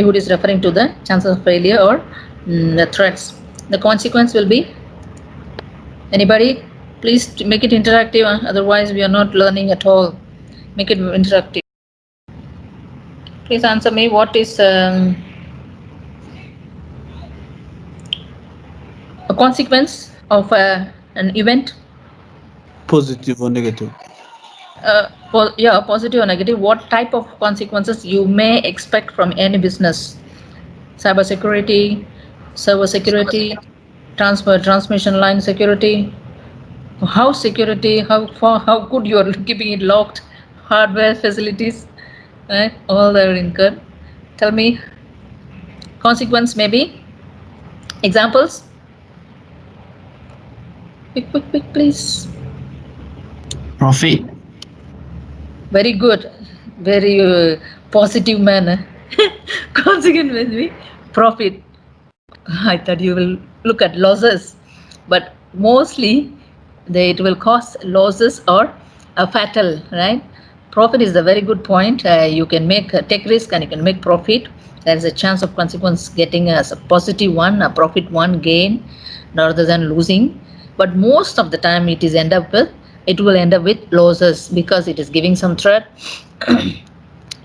likelihood is referring to the chances of failure or the threats. The consequence will be, anybody, please make it interactive, otherwise we are not learning at all. Make it interactive. Please answer me, what is a consequence of an event? Positive or negative? Yeah, positive or negative. What type of consequences you may expect from any business? Cybersecurity, server security, transmission line security, house security, how far, how good you are keeping it locked, hardware facilities, right? All that are incurred. Tell me, consequence maybe. Examples? Quick, quick, quick, please. Profit. Very good. Very positive manner. Consequence maybe profit. I thought you will look at losses, but mostly it will cause losses or fatal, right? Profit is a very good point. You can take risk and you can make profit. There is a chance of consequence getting as a positive one, a profit one, gain, rather than losing. But most of the time, it will end up with losses because it is giving some threat.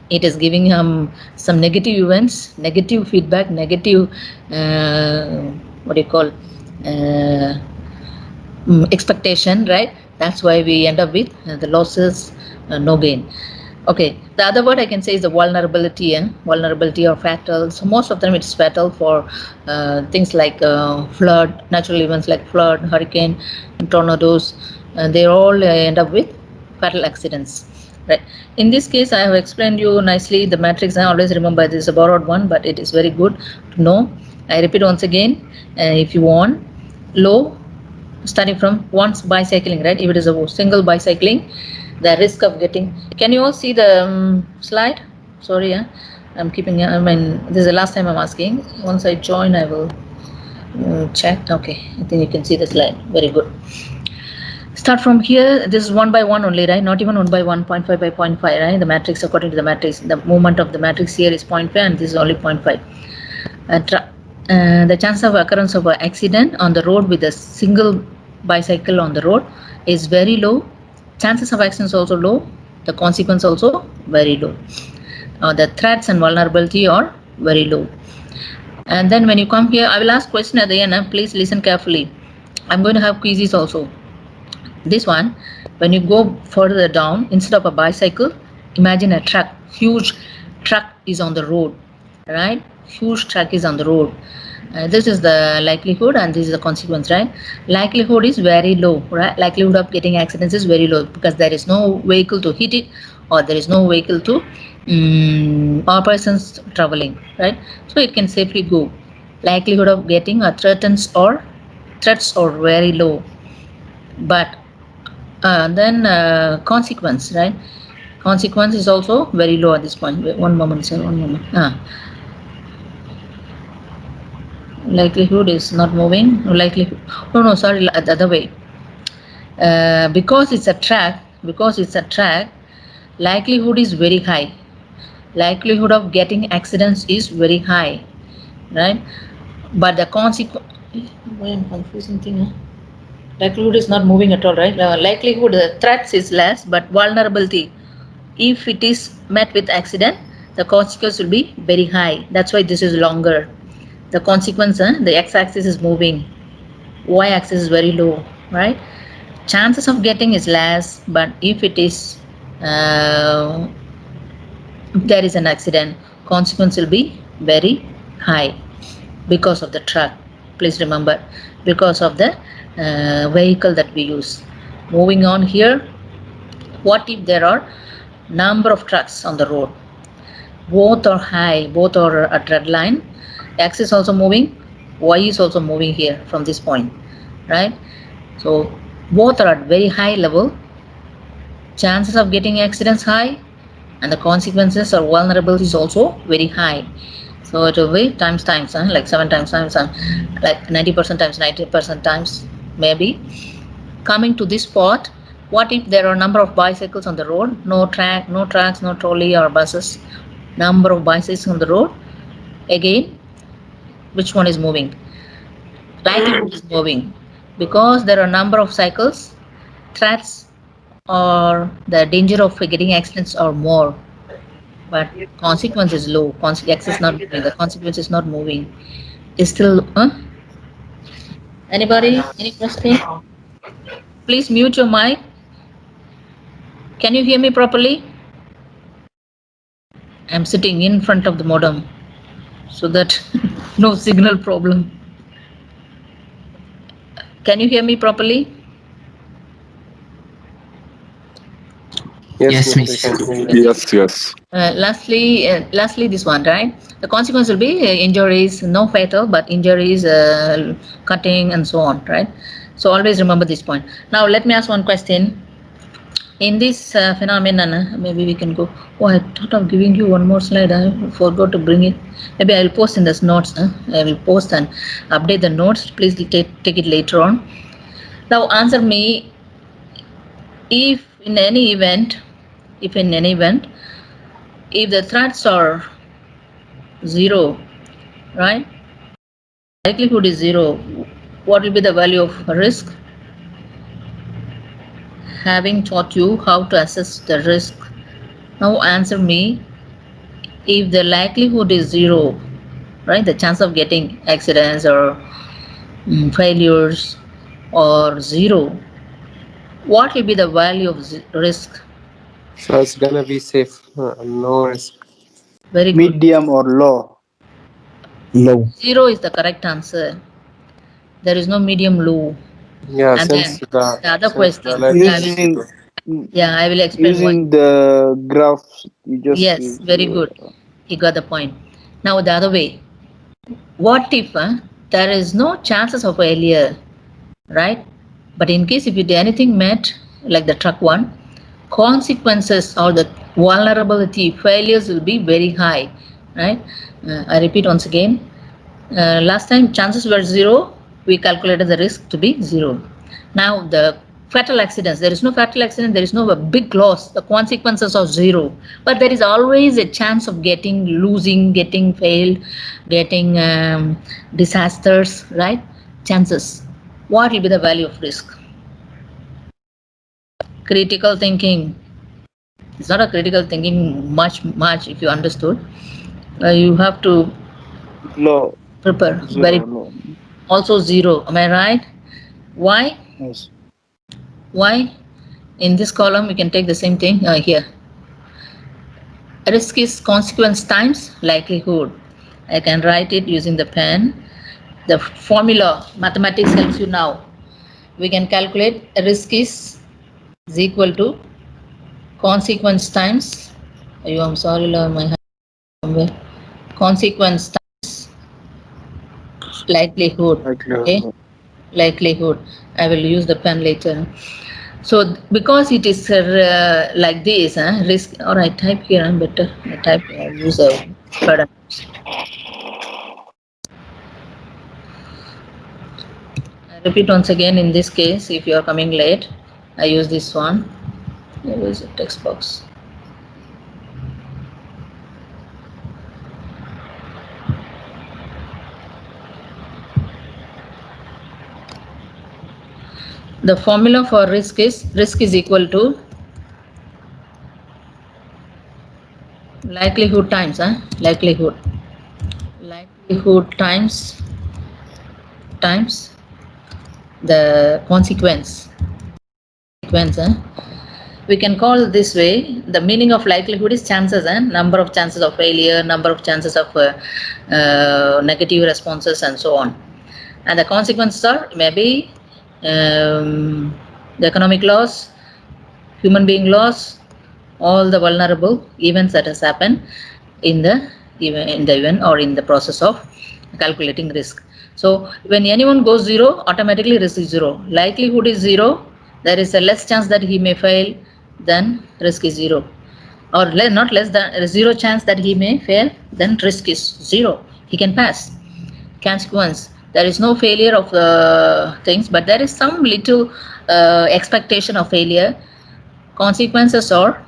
It is giving some negative events, negative feedback, negative what do you call expectation, right? That's why we end up with the losses, no gain. Okay, the other word I can say is the vulnerability, vulnerability or fatal. So most of them it's fatal for things like flood, natural events like flood, hurricane, tornadoes. They all end up with fatal accidents. Right. In this case, I have explained you nicely the matrix. I always remember this is a borrowed one, but it is very good to know. I repeat once again, if you want low, starting from once bicycling, right? If it is a single bicycling, the risk of getting. Can you all see the slide? Sorry, I'm keeping. I mean, this is the last time I'm asking. Once I join, I will check. Okay, I think you can see the slide. Very good. Start from here. This is 1 by 1 only, right? Not even 1 by 1, 0.5 by 0.5, right? The matrix, according to the matrix, the movement of the matrix here is 0.5 and this is only 0.5. The chance of occurrence of an accident on the road with a single bicycle on the road is very low. Chances of accidents also low. The consequence also very low. The threats and vulnerability are very low. And then when you come here, I will ask question at the end. Please listen carefully. I'm going to have quizzes also. This one, when you go further down, instead of a bicycle, imagine a truck. Huge truck is on the road, right? Huge truck is on the road. This is the likelihood and this is the consequence, right? Likelihood is very low, right? Likelihood of getting accidents is very low because there is no vehicle to hit it or there is no vehicle to or persons traveling, right? So it can safely go. Likelihood of getting a threats are very low. But then consequence, right? Consequence is also very low at this point. Wait, one moment, sir. One moment. Likelihood is not moving. Likelihood. No. Sorry, the other way. Because it's a track. Likelihood is very high. Likelihood of getting accidents is very high, right? But the consequence. Why I'm confusing thing. Likelihood is not moving at all, right? Likelihood, threats is less, but vulnerability, if it is met with accident, the consequence will be very high. That's why this is longer. The consequence, the x-axis is moving, y-axis is very low, right? Chances of getting is less, but if it is there is an accident, consequence will be very high because of the truck. Please remember, because of the vehicle that we use. Moving on here, what if there are number of trucks on the road? Both are high, both are at red line. X is also moving, Y is also moving here from this point, right? So both are at very high level. Chances of getting accidents high, and the consequences or vulnerability is also very high. So it will be times, like 7 times, like 90% times 90% times, maybe. Coming to this part, what if there are a number of bicycles on the road? No trucks, no trolley or buses. Number of bicycles on the road. again, which one is moving? Likelihood is moving because there are a number of cycles, threats, or the danger of getting accidents are more, but consequence is low. X is not moving. The consequence is not moving. Is still. Anybody? Any question? Please mute your mic. Can you hear me properly? I'm sitting in front of the modem so that no signal problem. Can you hear me properly? Yes, we miss. can hear you. Yes. Lastly, this one, right? The consequence will be injuries, no fatal, but injuries, cutting, and so on, right? So always remember this point. Now let me ask one question. In this phenomenon, maybe we can go. Oh, I thought of giving you one more slide. I forgot to bring it. Maybe I will post in the notes. I will post and update the notes. Please take it later on. Now answer me. If in any event, if the threats are 0, right? Likelihood is 0. What will be the value of risk? Having taught you how to assess the risk, now answer me. If the likelihood is 0, right, the chance of getting accidents or failures or 0, what will be the value of risk? So it's gonna be safe. No risk. Very good. Medium or low? Low. 0 is the correct answer. There is no medium low. Yeah, And since then the the other since question. the likelihood is Using zero. Yeah, I will explain why. using the graphs you just Yes, use. very good. You got the point. Now the other way. What if there is no chances of failure, right? But in case if you do anything met, like the truck one, consequences or the vulnerability failures will be very high, right? I repeat once again. Last time chances were 0, we calculated the risk to be 0. Now the fatal accidents, there is no fatal accident, there is no big loss, the consequences are 0, but there is always a chance of losing, getting failed, getting disasters, right? Chances. What will be the value of risk? Critical thinking. It's not a critical thinking much if you understood. You have to Low. prepare. Zero. Low. Also 0. Am I right? Why? Yes. Why? In this column, we can take the same thing here. Risk is consequence times likelihood. I can write it using the pen. The formula, mathematics helps you now. We can calculate risk is equal to consequence times. I'm sorry, my hand somewhere. Consequence times likelihood. Okay, likelihood. I will use the pen later. So because it is like this, risk, or I type here, I'm better. I type, use a pardon. I repeat once again, in this case, if you are coming late, I use this one. There is a text box. The formula for risk is equal to likelihood times likelihood times the consequence. We can call this way. The meaning of likelihood is chances, number of chances of failure, number of chances of negative responses, and so on. And the consequences are maybe the economic loss, human being loss, all the vulnerable events that has happened in the event or in the process of calculating risk. So when anyone goes 0, automatically risk is 0. Likelihood is 0. There is a less chance that he may fail, then risk is 0. Or not less than 0 chance that he may fail, then risk is 0. He can pass. Consequence, there is no failure of things, but there is some little expectation of failure. Consequences are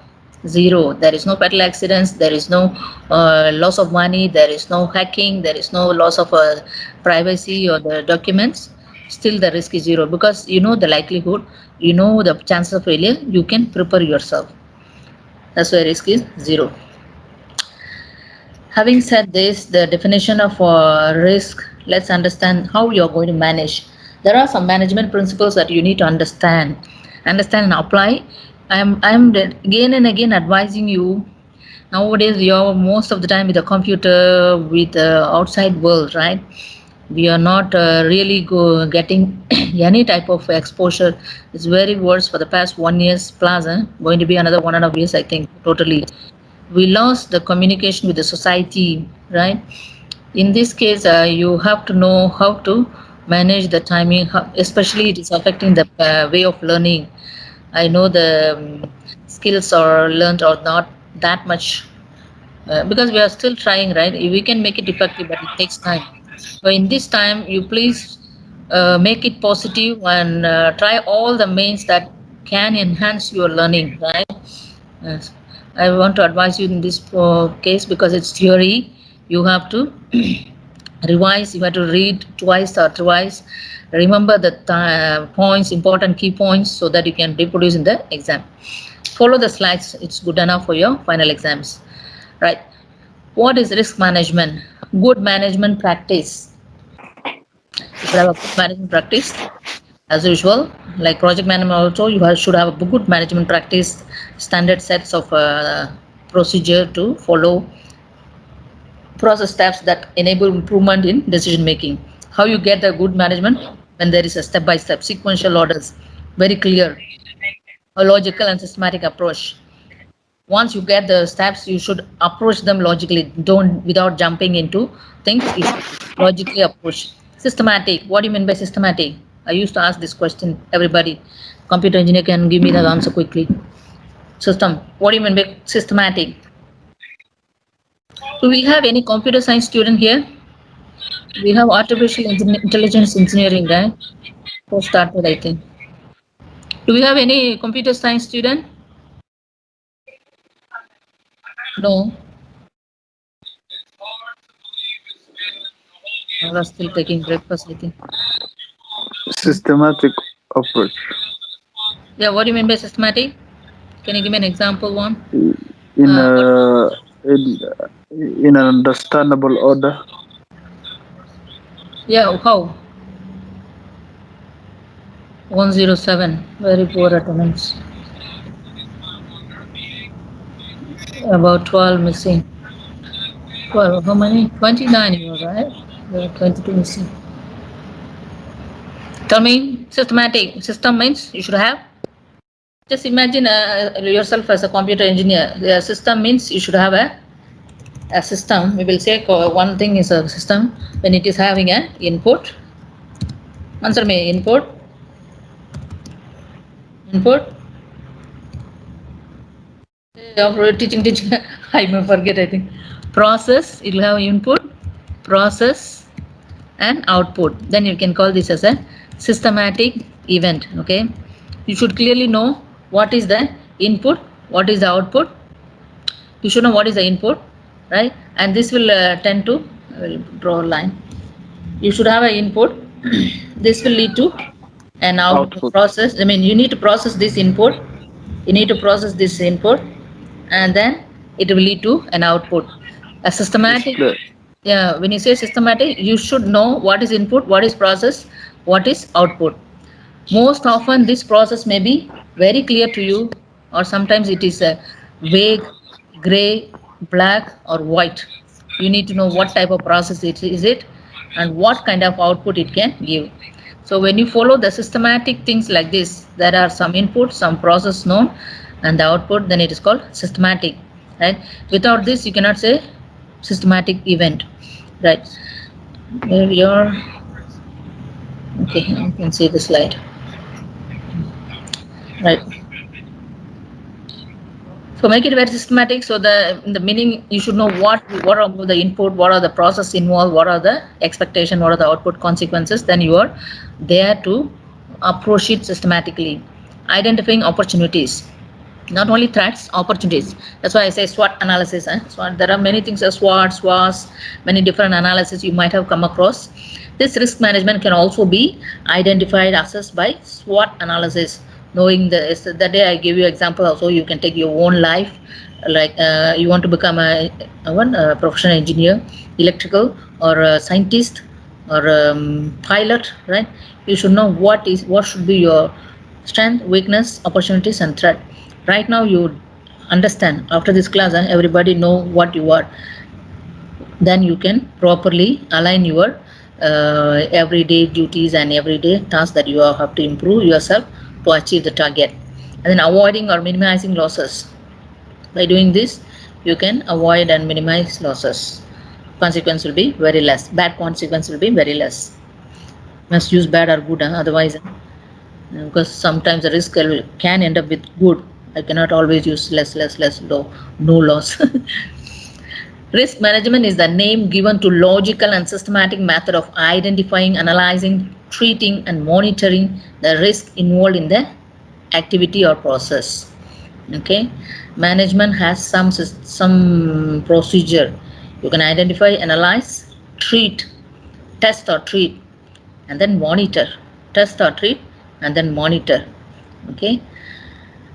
Zero. There is no fatal accidents. There is no loss of money. There is no hacking. There is no loss of privacy or the documents. Still, the risk is zero because you know the likelihood, you know the chances of failure. You can prepare yourself. That's why risk is zero. Having said this, the definition of risk, let's understand how you're going to manage. There are some management principles that you need to understand and apply. I'm again and again advising you. Nowadays, you're most of the time with the computer, with the outside world, right? We are not really getting any type of exposure. It's very worse for the past 1 years plus. Going to be another 1.5 years, I think, totally. We lost the communication with the society, right? In this case, you have to know how to manage the timing, especially it is affecting the way of learning. I know the skills are learned or not that much because we are still trying, right? We can make it effective, but it takes time. So in this time, you please make it positive and try all the means that can enhance your learning, right? Yes. I want to advise you in this case because it's theory. You have to revise, you have to read twice or thrice. Remember the points, important key points, so that you can reproduce in the exam. Follow the slides, it's good enough for your final exams. Right. What is risk management? Good management practice. You should have a good management practice. As usual, like project management also, you should have a good management practice, standard sets of procedure to follow, process steps that enable improvement in decision making. How you get the good management? When there is a step by step sequential orders, very clear, a logical and systematic approach. Once you get the steps, you should approach them logically. Don't without jumping into things. You should logically approach. Systematic. What do you mean by systematic? I used to ask this question. Everybody, computer engineer can give me the answer quickly. System. What do you mean by systematic? Do we have any computer science student here? We have artificial intelligence engineering, right? For started, I think. Do we have any computer science student? No. I was still taking breakfast, I think. Systematic approach. Yeah, what do you mean by systematic? Can you give me an example one? In in an understandable order. Yeah, how? 107, very poor attendance. About 12 missing. 12, how many? 29 you were, right? There are 22 missing. Tell me, systematic. System means you should have. Just imagine yourself as a computer engineer. The system means you should have a system. We will say one thing is a system when it is having an input. Answer me, input. Input. Teaching, I may forget, I think. Process, it will have input, process, and output. Then you can call this as a systematic event. Okay. You should clearly know what is the input, what is the output. You should know what is the input, right? And this will tend to, I will draw a line. You should have an input. This will lead to an output process. I mean, you need to process this input. You need to process this input, and then it will lead to an output. A systematic. Yeah, when you say systematic, you should know what is input, what is process, what is output. Most often, this process may be very clear to you, or sometimes it is vague, gray, black, or white. You need to know what type of process it is and what kind of output it can give. So when you follow the systematic things like this, there are some input, some process known, and the output, then it is called systematic, right? Without this, you cannot say systematic event, right? Here you are. Okay, you can see the slide, right? So make it very systematic. So the meaning, you should know what are the input, what are the process involved, what are the expectation, what are the output consequences. Then you are there to approach it systematically. Identifying opportunities. Not only threats, opportunities. That's why I say SWOT analysis. SWOT, there are many things as SWOT, SWOS, many different analysis you might have come across. This risk management can also be identified, assessed by SWOT analysis. Knowing the day I gave you example also, you can take your own life. Like you want to become a professional engineer, electrical, or a scientist, or pilot, right? You should know what should be your strength, weakness, opportunities, and threat. Right now you understand after this class, everybody know what you are. Then you can properly align your everyday duties and everyday tasks that you have to improve yourself to achieve the target. And then avoiding or minimizing losses. By doing this, you can avoid and minimize losses. Consequence will be very less. Bad consequence will be very less. Must use bad or good, otherwise, because sometimes the risk can end up with good. I cannot always use less, low, no loss. Risk management is the name given to logical and systematic method of identifying, analyzing, treating, and monitoring the risk involved in the activity or process. Okay, management has some procedure. You can identify, analyze, treat, test or treat, and then monitor. Test or treat, and then monitor. Okay.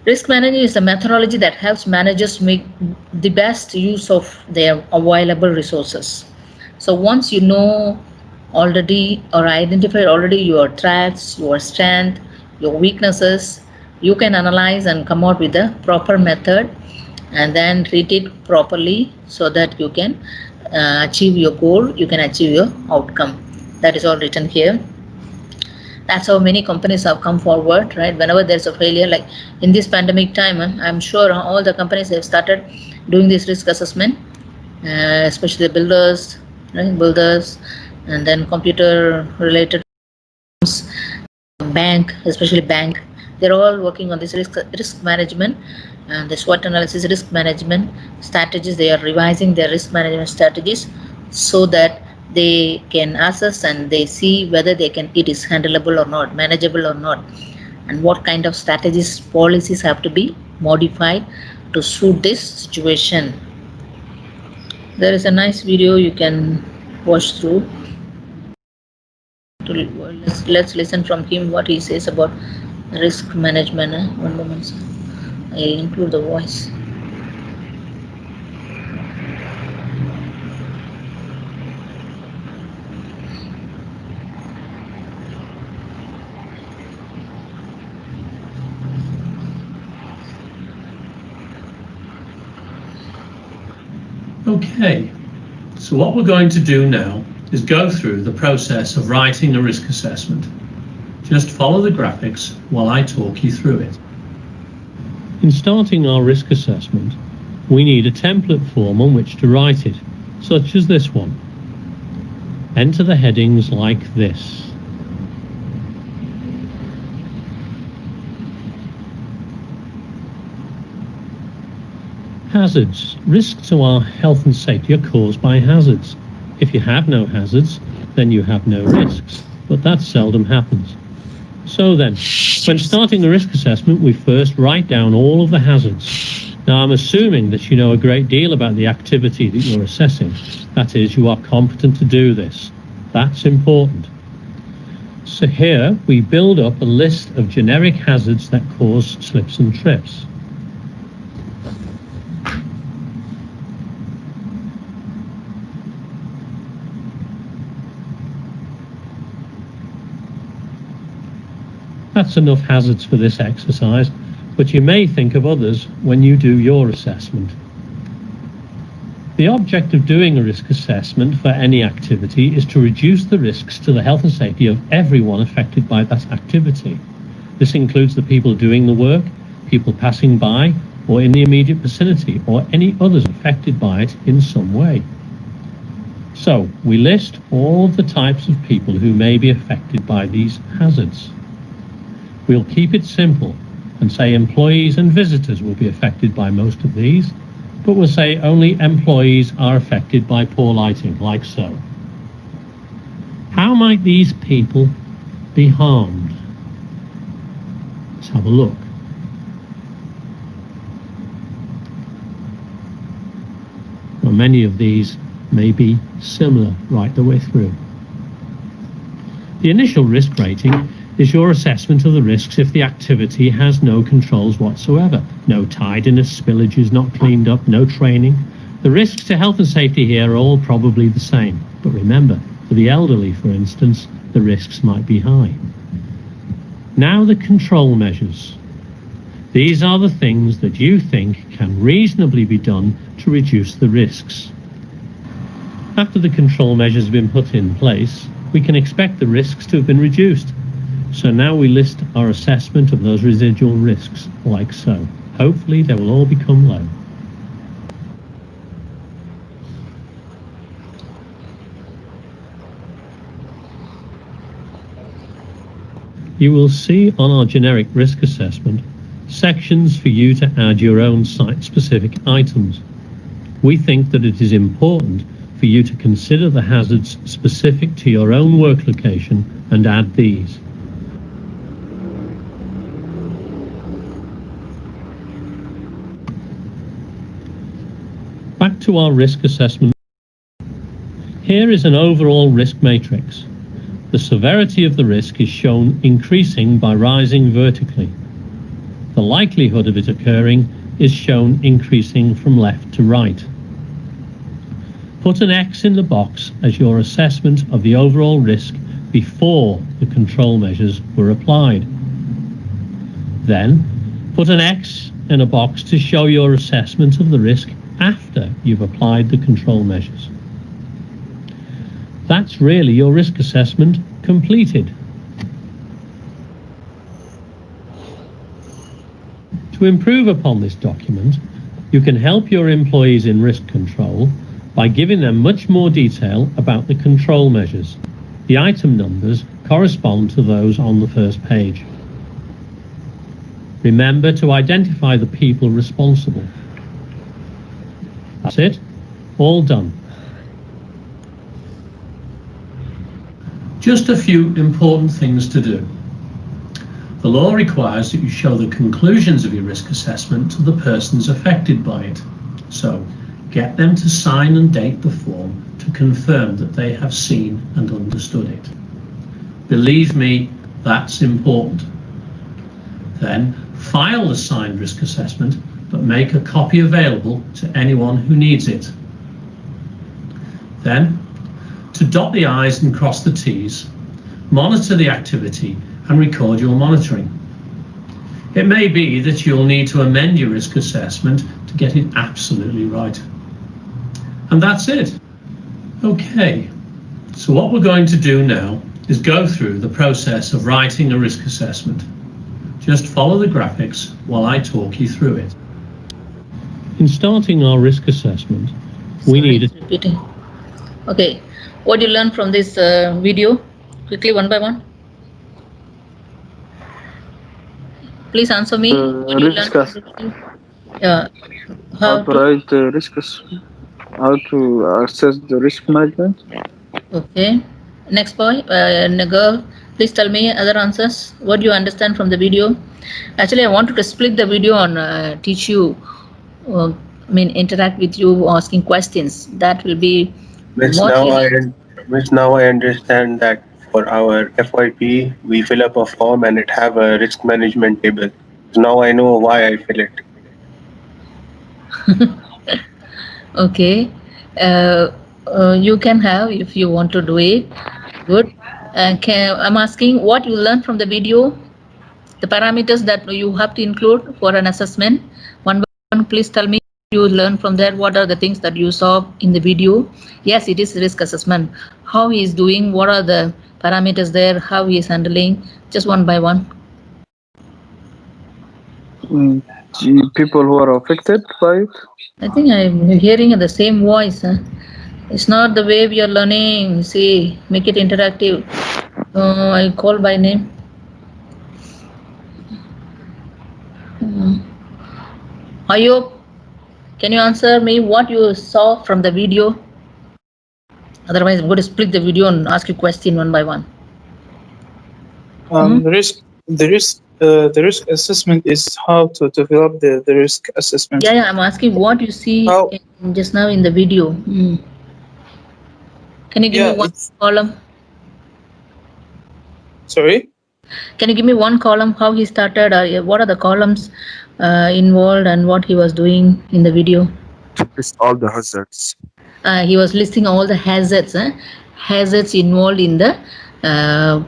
Risk management is a methodology that helps managers make the best use of their available resources. So once you know already or identify already your threats, your strength, your weaknesses, you can analyze and come out with a proper method and then treat it properly so that you can achieve your goal, you can achieve your outcome. That is all written here. That's how many companies have come forward, right? Whenever there's a failure, like in this pandemic time, I'm sure all the companies have started doing this risk assessment, especially the builders, right? Builders, and then computer related bank, especially bank. They're all working on this risk management and the SWOT analysis, risk management strategies. They are revising their risk management strategies so that they can assess and they see whether it is handleable or not, manageable or not, and what kind of strategies, policies have to be modified to suit this situation. There is a nice video you can watch through. Let's listen from him what he says about risk management. One moment, I include the voice. Okay, so what we're going to do now is go through the process of writing a risk assessment. Just follow the graphics while I talk you through it. In starting our risk assessment, we need a template form on which to write it, such as this one. Enter the headings like this. Hazards. Risks to our health and safety are caused by hazards. If you have no hazards, then you have no risks, but that seldom happens. So then, when starting a risk assessment, we first write down all of the hazards. Now, I'm assuming that you know a great deal about the activity that you're assessing. That is, you are competent to do this. That's important. So here, we build up a list of generic hazards that cause slips and trips. That's enough hazards for this exercise, but you may think of others when you do your assessment. The object of doing a risk assessment for any activity is to reduce the risks to the health and safety of everyone affected by that activity. This includes the people doing the work, people passing by, or in the immediate vicinity, or any others affected by it in some way. So, we list all the types of people who may be affected by these hazards. We'll keep it simple and say employees and visitors will be affected by most of these, but we'll say only employees are affected by poor lighting, like so. How might these people be harmed? Let's have a look. many of these may be similar right the way through. The initial risk rating is your assessment of the risks if the activity has no controls whatsoever. No tidiness, spillage is not cleaned up, no training. The risks to health and safety here are all probably the same. But remember, for the elderly, for instance, the risks might be high. Now the control measures. These are the things that you think can reasonably be done to reduce the risks. After the control measures have been put in place, we can expect the risks to have been reduced. So now we list our assessment of those residual risks, like so. Hopefully they will all become low. You will see on our generic risk assessment sections for you to add your own site-specific items. We think that it is important for you to consider the hazards specific to your own work location and add these. Back to our risk assessment. Here is an overall risk matrix. The severity of the risk is shown increasing by rising vertically. The likelihood of it occurring is shown increasing from left to right. Put an X in the box as your assessment of the overall risk before the control measures were applied. Then, put an X in a box to show your assessment of the risk after you've applied the control measures. That's really your risk assessment completed. To improve upon this document, you can help your employees in risk control by giving them much more detail about the control measures. The item numbers correspond to those on the first page. Remember to identify the people responsible. That's it. All done. Just a few important things to do. The law requires that you show the conclusions of your risk assessment to the persons affected by it. So, get them to sign and date the form to confirm that they have seen and understood it. Believe me, that's important. Then, file the signed risk assessment, but make a copy available to anyone who needs it. Then, to dot the I's and cross the T's, monitor the activity and record your monitoring. It may be that you'll need to amend your risk assessment to get it absolutely right. And that's it. Okay, so what we're going to do now is go through the process of writing a risk assessment. Just follow the graphics while I talk you through it. In starting our risk assessment, we need repeating. Okay, what you learned from this video, quickly one by one. Please answer me. What you learned from this video? How to write the risks, how to assess the risk management. Okay. Next boy, girl, please tell me other answers. What do you understand from the video? Actually, I wanted to split the video on teach you, interact with you, asking questions. That will be more easy. Now I understand that for our FYP, we fill up a form and it have a risk management table. So now I know why I fill it. Okay. You can have if you want to do it. Good. I'm asking what you learned from the video, the parameters that you have to include for an assessment. One by one, please tell me you learned from there. What are the things that you saw in the video? Yes, it is risk assessment. How he is doing, what are the parameters there, how he is handling, just one by one. People who are affected by it. I think I'm hearing the same voice. It's not the way we are learning. See, make it interactive. I'll call by name. Ayub, can you answer me what you saw from the video? Otherwise, I'm going to split the video and ask you question one by one. The risk the risk assessment is how to develop the risk assessment. Yeah, I'm asking what you see How? just now in the video. Can you give Yeah, me one it's column? sorry. Can you give me one column how he started, or what are the columns involved and what he was doing in the video? To list all the hazards. He was listing all the hazards, hazards involved in the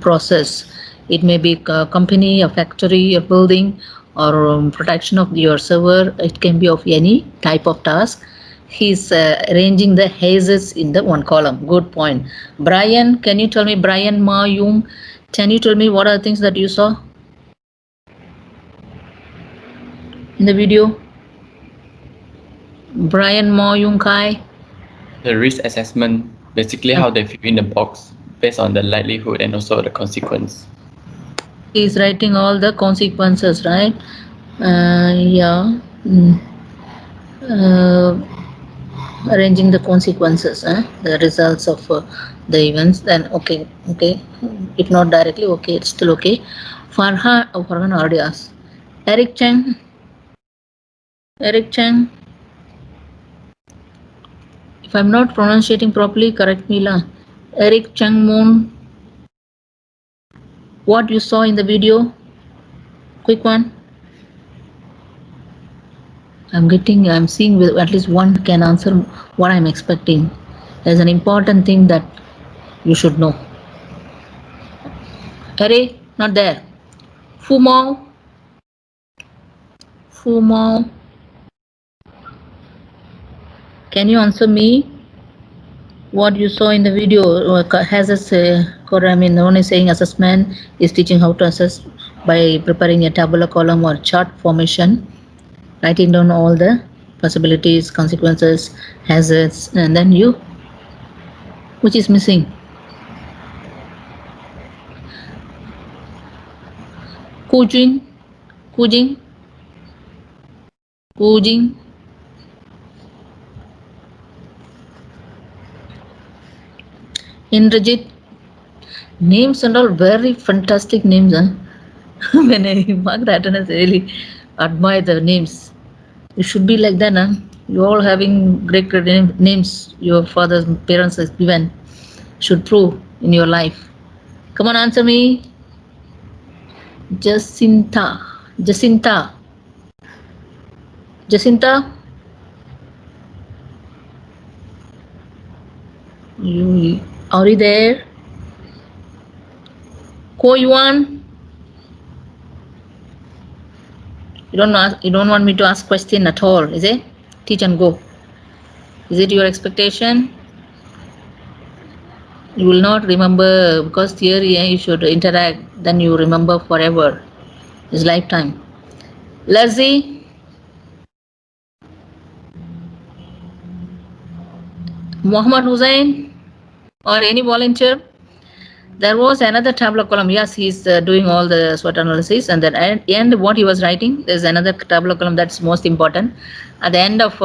process. It may be a company, a factory, a building, or protection of your server. It can be of any type of task. He's arranging the hazards in the one column. Good point. Brian, can you tell me, Brian Ma Yung, can you tell me what are the things that you saw in the video? Brian Ma Yung Kai. The risk assessment, basically how they fill in the box based on the likelihood and also the consequence. He's writing all the consequences, right? Yeah. Arranging the consequences, the results of the events. Then okay. If not directly, okay, it's still okay. Farhan already asked. Eric Chang. If I'm not pronouncing properly, correct me, la. Eric Chang Moon. What you saw in the video? Quick one. I'm seeing with at least one can answer what I'm expecting. There's an important thing that you should know. Eric, not there. Fu Mao. Can you answer me? What you saw in the video has a one is saying assessment is teaching how to assess by preparing a tabular column or chart formation, writing down all the possibilities, consequences, hazards, and then you, which is missing. Kujing. Indrajit. Names and all very fantastic names, huh? When I mark that, and I really admire the names. You should be like that, huh? You all having great names your father's parents has given. Should prove in your life. Come on, answer me. Jacinta. You are you there? Ko Yuan. You don't want me to ask question at all, is it? Teach and go. Is it your expectation? You will not remember because theory you should interact, then you remember forever. It's lifetime. Lazi. Muhammad Hussain or any volunteer. There was another tabular column. Yes, he's doing all the SWOT analysis, and then at the end what he was writing, there's another tabular column that's most important. At the end of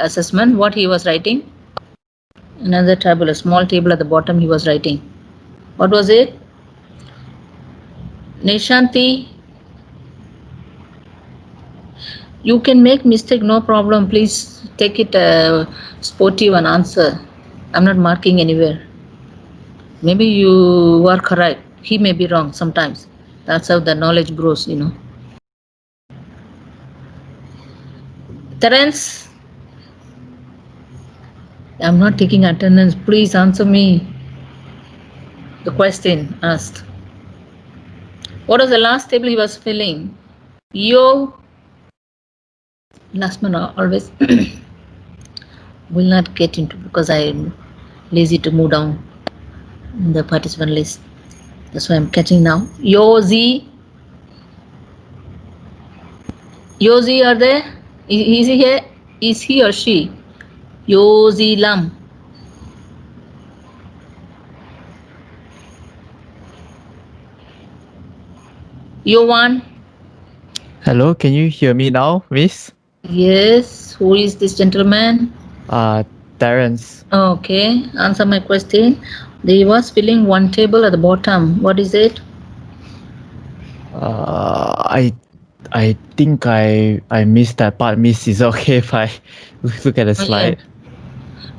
assessment, what he was writing, another table, a small table at the bottom he was writing. What was it? Nishanti. You can make mistake, no problem. Please take it sportive and answer. I'm not marking anywhere. Maybe you are correct. He may be wrong sometimes. That's how the knowledge grows, Terence. I'm not taking attendance. Please answer me. The question asked. What was the last table he was filling? Yo. Last one always will not get into because I'm lazy to move down the participant list. That's why I'm catching now. Yozi, are there? Is he here? Is he or she? Yozi Lam. Yowan. Hello, can you hear me now, Miss? Yes. Who is this gentleman? Terence. Okay. Answer my question. They was filling one table at the bottom. What is it? I think I missed that part. Miss, is it okay if I look at the slide?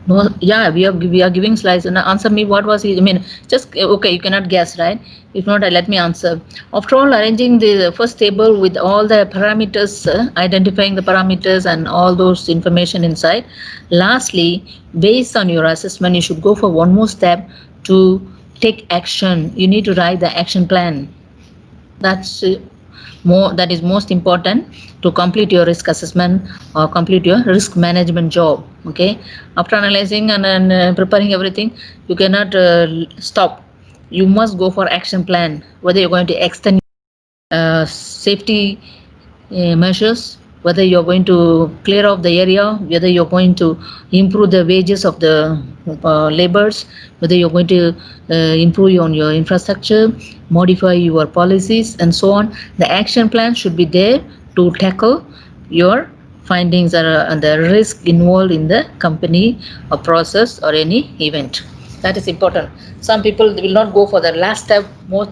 No, yeah, we are giving slides. And answer me, what was he? I mean, just okay. You cannot guess, right? If not, let me answer. After all, arranging the first table with all the parameters, identifying the parameters and all those information inside. Lastly, based on your assessment, you should go for one more step to take action. You need to write the action plan. That's that is most important to complete your risk assessment or complete your risk management job. Okay, after analyzing and preparing everything, you cannot stop. You must go for action plan, whether you're going to extend safety measures, whether you're going to clear off the area, whether you're going to improve the wages of the laborers, whether you're going to improve on your infrastructure, modify your policies, and so on. The action plan should be there to tackle your findings and the risk involved in the company or process or any event. That is important. Some people will not go for the last step,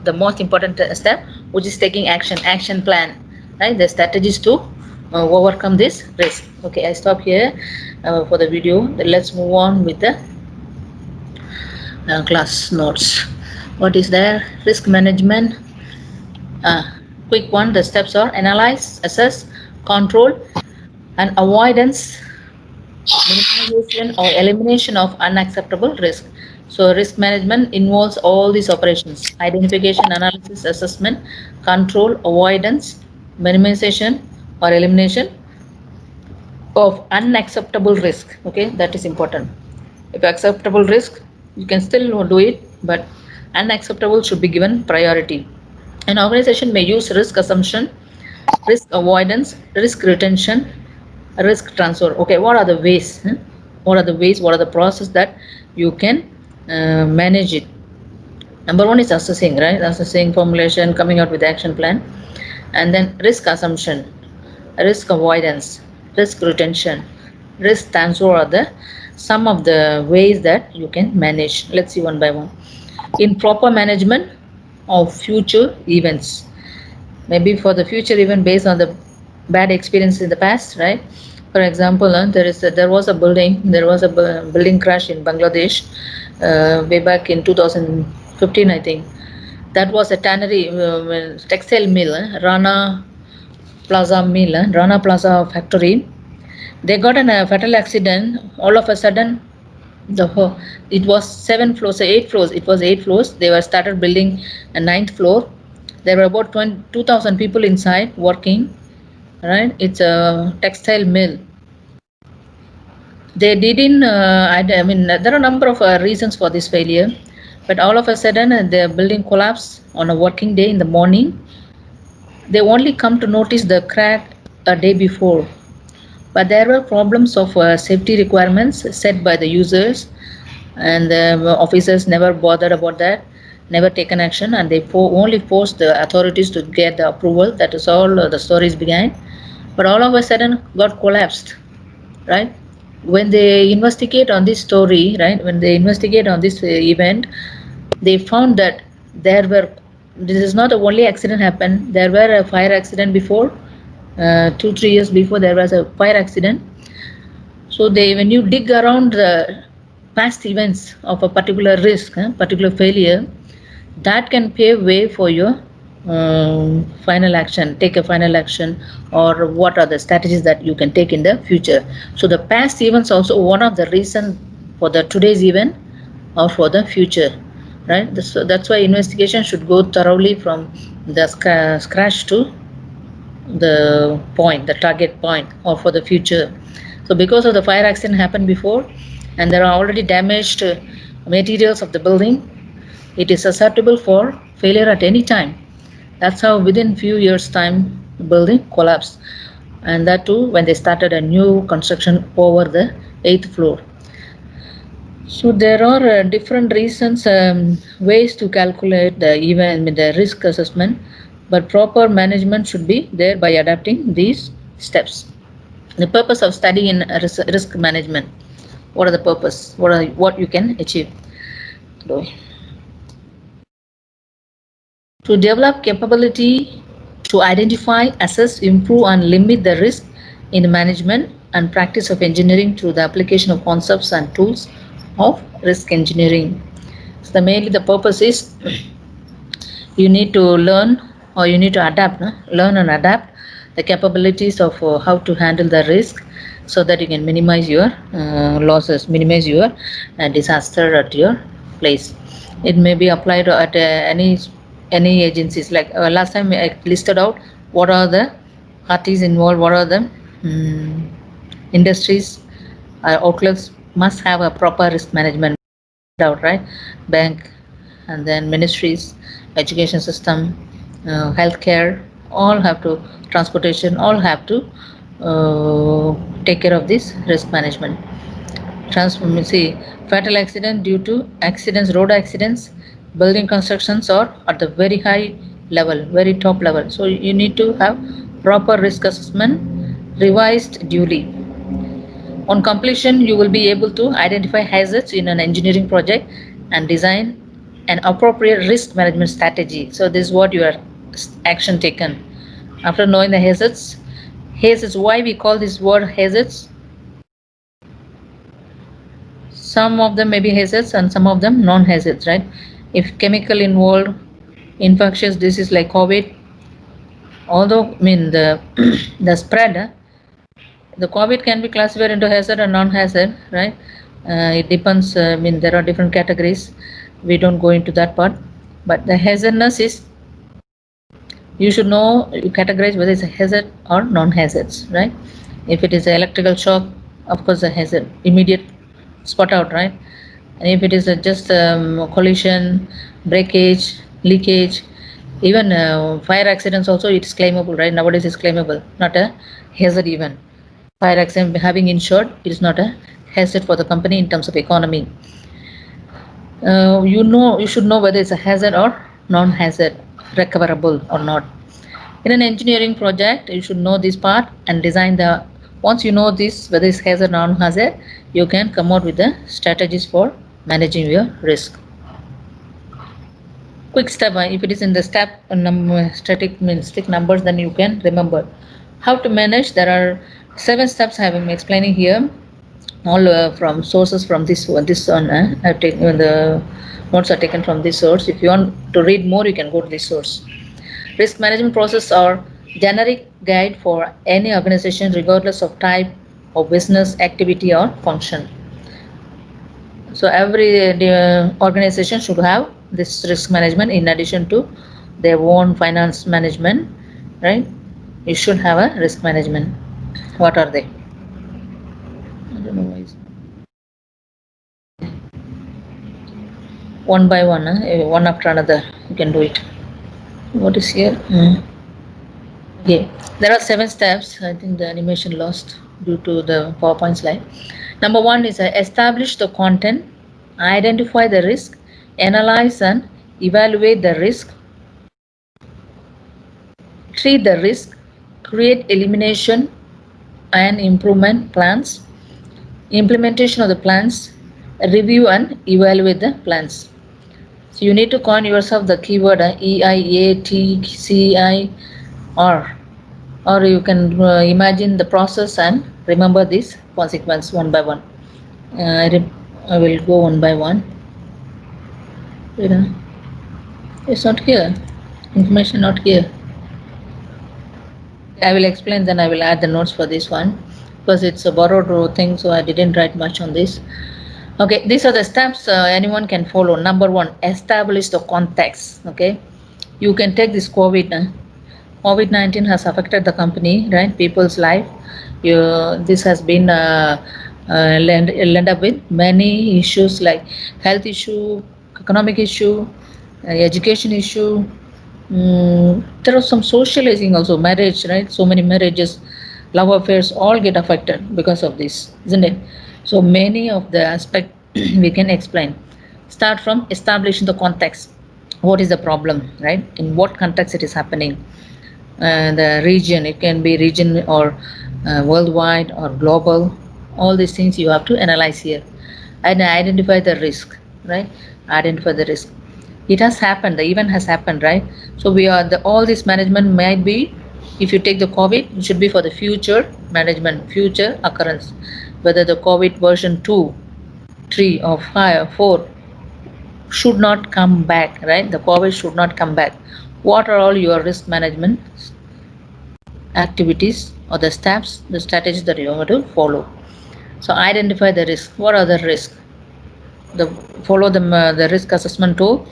the most important step, which is taking action plan, right? The strategies to overcome this risk. Okay, I stop here for the video. Let's move on with the class notes. What is there? Risk management. Quick one. The steps are analyze, assess, control, and avoidance, minimization or elimination of unacceptable risk. So risk management involves all these operations: identification, analysis, assessment, control, avoidance, minimization or elimination of unacceptable risk. Okay, that is important. If acceptable risk, you can still do it, but unacceptable should be given priority. An organization may use risk assumption, risk avoidance, risk retention, risk transfer. Okay, what are the ways? What are the ways? What are the process that you can manage it? Number one is assessing, right? Assessing, formulation, coming out with action plan, and then risk assumption, risk avoidance, risk retention, risk transfer are the some of the ways that you can manage. Let's see one by one. In proper management of future events, maybe for the future event based on the bad experience in the past, right? For example, there was a building crash in Bangladesh way back in 2015, I think. That was a tannery textile mill, Rana Plaza mill, Rana Plaza factory. They got in a fatal accident. All of a sudden, it was 7 floors, 8 floors. It was 8 floors. They were started building a 9th floor. There were about 2,000 people inside working. Right? It's a textile mill. They didn't. I mean, there are a number of reasons for this failure, but all of a sudden, the building collapsed on a working day in the morning. They only come to notice the crack a day before. But there were problems of safety requirements set by the users, and the officers never bothered about that, never taken action, and they only forced the authorities to get the approval. That is all the stories behind. But all of a sudden got collapsed, right? When they investigate on this story, right? When they investigate on this event, they found that this is not the only accident happened. There were a fire accident before. 2-3 years before there was a fire accident. So when you dig around the past events of a particular risk, particular failure, that can pave way for your final action, take a final action, or what are the strategies that you can take in the future. So the past events also one of the reasons for the today's event or for the future, right? So that's why investigation should go thoroughly from the scratch to the target point, or for the future. So because of the fire accident happened before, and there are already damaged materials of the building, it is susceptible for failure at any time. That's how within few years time the building collapsed, and that too when they started a new construction over the 8th floor. So there are different reasons, ways to calculate the risk assessment, but proper management should be there by adapting these steps. The purpose of studying in risk management. What are the purpose? What you can achieve? To develop capability to identify, assess, improve, and limit the risk in the management and practice of engineering through the application of concepts and tools of risk engineering. So mainly the purpose is you need to learn or you need to adapt, learn and adapt the capabilities of how to handle the risk so that you can minimize your losses, minimize your disaster at your place. It may be applied at any agencies. Like last time I listed out what are the parties involved, what are the industries, outlets must have a proper risk management out, right? Bank, and then ministries, education system, healthcare, all have to, transportation, all have to take care of this risk management. See, fatal accident due to accidents, road accidents, building constructions are at the very high level, very top level. So you need to have proper risk assessment revised duly. On completion, you will be able to identify hazards in an engineering project and design an appropriate risk management strategy. So this is what your action taken. After knowing the hazards, why we call this word hazards? Some of them may be hazards and some of them non-hazards, right? If chemical involved, infectious disease like COVID, although the the spread, the COVID can be classified into hazard and non-hazard, right? It depends. There are different categories. We don't go into that part. But the hazardness is, you should know, you categorize whether it's a hazard or non-hazards, right? If it is an electrical shock, of course, a hazard, immediate spot out, right? And if it is just collision, breakage, leakage, even fire accidents also, it's claimable, right? Nowadays it's claimable, not a hazard even. Fire accident having insured, it is not a hazard for the company in terms of economy. You should know whether it's a hazard or non-hazard, recoverable or not. In an engineering project, you should know this part and design the, once you know this, whether it's hazard or non-hazard, you can come out with the strategies for managing your risk. Quick step, if it is in the step static numbers, then you can remember how to manage. There are 7 steps I am explaining here, all from sources from this one. I've taken the notes are taken from this source. If you want to read more, you can go to this source. Risk management process are generic guide for any organization regardless of type of business, activity or function. So every organization should have this risk management in addition to their own finance management, right? You should have a risk management. What are they? I don't know why. One by one, one after another, you can do it. What is here? Okay, there are 7 steps. I think the animation lost due to the PowerPoint slide. Number 1 is establish the content, identify the risk, analyze and evaluate the risk, treat the risk, create elimination and improvement plans, implementation of the plans, review and evaluate the plans. So you need to coin yourself the keyword EIATCI, or you can imagine the process and remember this consequence one by one. I will go one by one. It's not here. Information not here. I will explain, then I will add the notes for this one because it's a borrowed thing, so I didn't write much on this. Okay, these are the steps anyone can follow. Number 1, establish the context. Okay, you can take this COVID-19 has affected the company, right? People's life. This has been end up with many issues like health issue, economic issue, education issue. There are some socializing also, marriage, right? So many marriages, love affairs, all get affected because of this, isn't it? So many of the aspects we can explain. Start from establishing the context. What is the problem, right? In what context it is happening? The region, it can be region or worldwide or global. All these things you have to analyze here and identify the risk, right? Identify the risk. It has happened, the event has happened, right? So we are all this management might be, if you take the COVID, it should be for the future management, future occurrence, whether the COVID version 2, 3 or 5 or 4 should not come back, right? The COVID should not come back. What are all your risk management activities or the steps, the strategies that you want to follow? So identify the risk. What are the risks? Follow the risk assessment tool.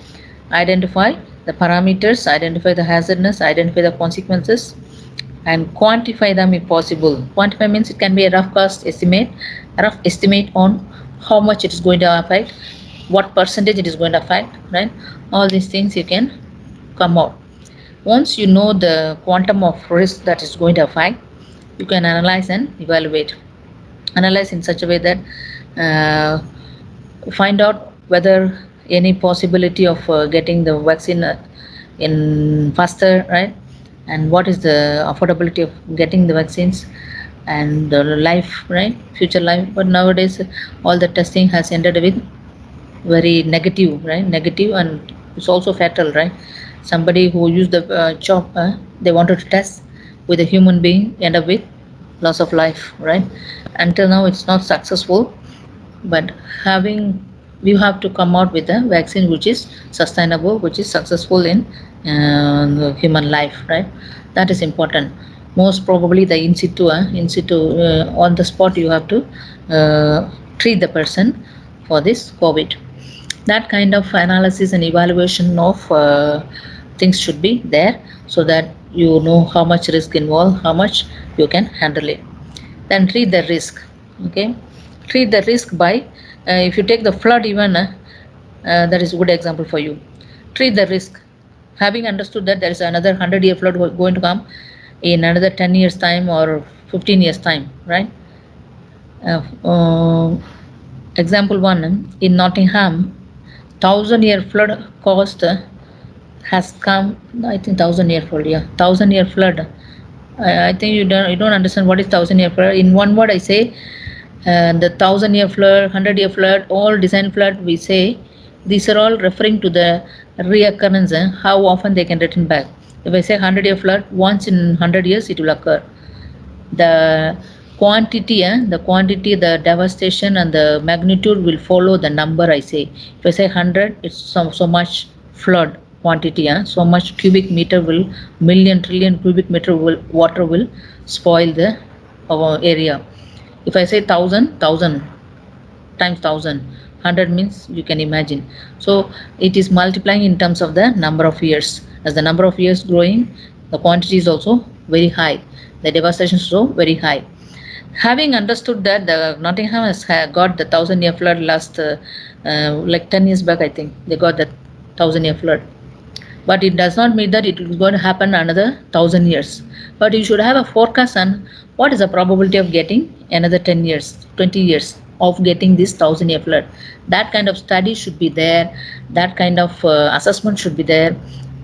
Identify the parameters, identify the hazardness, identify the consequences, and quantify them if possible. Quantify means it can be a rough cost estimate, a rough estimate on how much it is going to affect, what percentage it is going to affect, right? All these things you can come out. Once you know the quantum of risk that is going to affect, you can analyze and evaluate. Analyze in such a way that find out whether any possibility of getting the vaccine in faster, right? And what is the affordability of getting the vaccines and the life, right? Future life. But nowadays, all the testing has ended with very negative, right? Negative, and it's also fatal, right? Somebody who used the chop, they wanted to test with a human being, end up with loss of life, right? Until now, it's not successful. But you have to come out with a vaccine which is sustainable, which is successful in human life, right? That is important. Most probably the in situ on the spot, you have to treat the person for this COVID. That kind of analysis and evaluation of things should be there, so that you know how much risk involved, how much you can handle it. Then treat the risk. Okay, treat the risk by if you take the flood event, that is a good example for you. Treat the risk, having understood that there is another 100-year flood going to come in another 10 years time or 15 years time, right? Example 1, in Nottingham, 1,000-year flood cost has come. I think 1,000-year flood, yeah, 1,000-year flood. I think you don't understand what is 1,000-year flood. In one word, I say the 1,000-year flood, 100-year flood, all design flood. We say these are all referring to the reoccurrence, how often they can return back. If I say 100-year flood, once in 100 years it will occur. The quantity, the devastation and the magnitude will follow the number I say. If I say 100, it's so much flood quantity, so much cubic meter will, million trillion cubic meter water will spoil the area. If I say 1,000 times 1,000, 100 means you can imagine. So it is multiplying in terms of the number of years. As the number of years growing, the quantity is also very high. The devastation is also very high. Having understood that the Nottingham has got the 1,000-year flood last, like 10 years back, I think they got the 1,000-year flood. But it does not mean that it is going to happen another 1,000 years. But you should have a forecast on what is the probability of getting another 10 years, 20 years of getting this 1,000-year flood. That kind of study should be there. That kind of assessment should be there.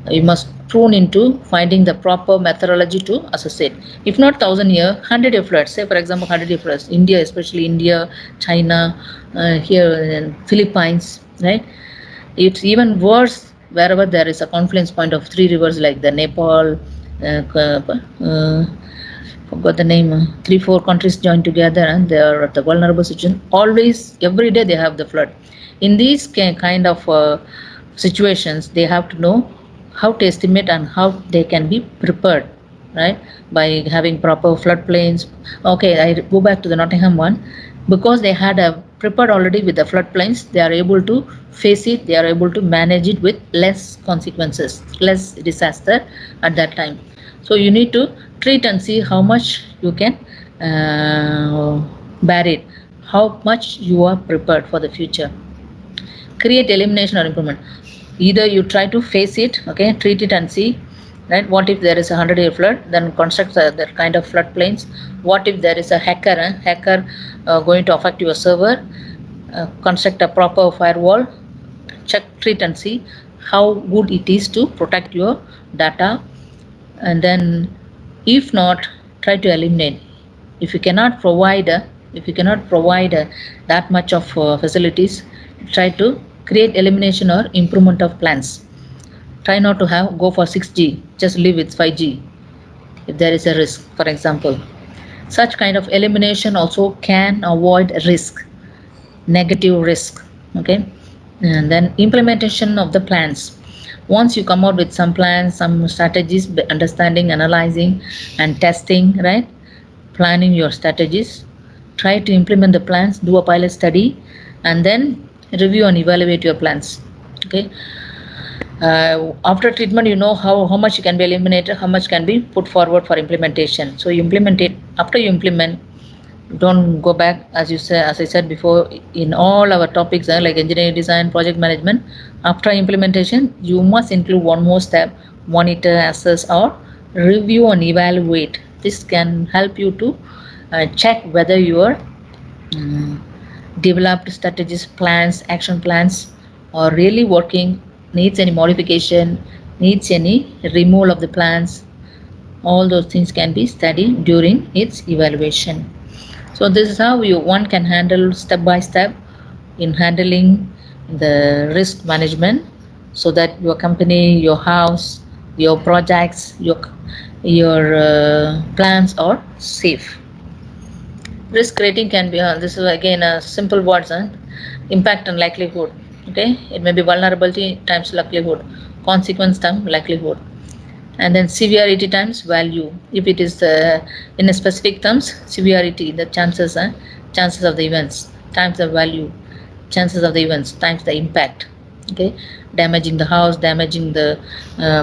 You must tune into finding the proper methodology to assess it. If not 1,000-year, 100-year floods, say for example 100-year floods, India, especially India, China, here in Philippines, right? It's even worse wherever there is a confluence point of 3 rivers like the Nepal, forgot the name, 3-4 countries joined together and they are at the vulnerable situation. Always, every day they have the flood. In these kind of situations, they have to know how to estimate and how they can be prepared, right? By having proper floodplains. Okay, I go back to the Nottingham one. Because they had prepared already with the floodplains, they are able to face it, they are able to manage it with less consequences, less disaster at that time. So you need to treat and see how much you can bear it, how much you are prepared for the future. Create elimination or improvement. Either you try to face it, okay, treat it and see, right? What if there is a 100-year flood? Then construct that kind of floodplains. What if there is a hacker going to affect your server? Construct a proper firewall. Check, treat and see how good it is to protect your data. And then, if not, try to eliminate. If you cannot provide that much of facilities, try to create elimination or improvement of plans. Try not to go for 6G, just live with 5G if there is a risk, for example. Such kind of elimination also can avoid risk, negative risk. Okay, and then implementation of the plans. Once you come out with some plans, some strategies, understanding, analyzing, and testing, right? Planning your strategies. Try to implement the plans, do a pilot study, and then review and evaluate your plans. Okay. After treatment, you know how much can be eliminated, how much can be put forward for implementation. So you implement it. After you implement, don't go back, as I said before, in all our topics like engineering design, project management. After implementation, you must include one more step: monitor, assess, or review and evaluate. This can help you to check whether your developed strategies, plans, action plans are really working, needs any modification, needs any removal of the plans. All those things can be studied during its evaluation. So this is how one can handle step by step in handling the risk management, so that your company, your house, your projects, your plans are safe. Risk rating can be, this is again a simple words, impact and likelihood. Okay, it may be vulnerability times likelihood, consequence times likelihood, and then severity times value. If it is in a specific terms, severity, the chances of the events, times the value, chances of the events times the impact. Okay, damaging the house, damaging the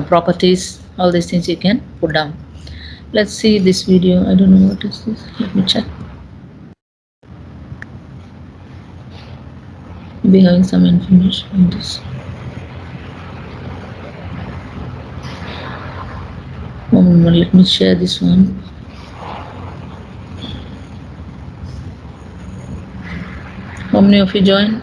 properties, all these things you can put down. Let's see this video. I don't know what is this. Let me check. Be having some information on this. Let me share this one. How many of you join?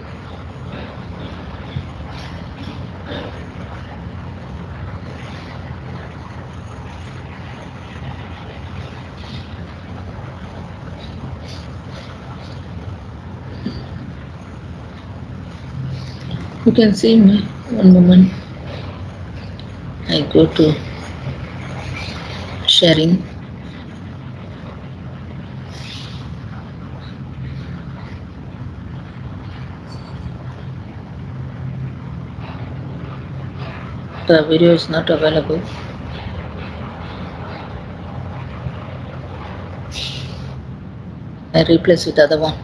You can see me. One moment. I go to sharing. The video is not available. I replace with other one.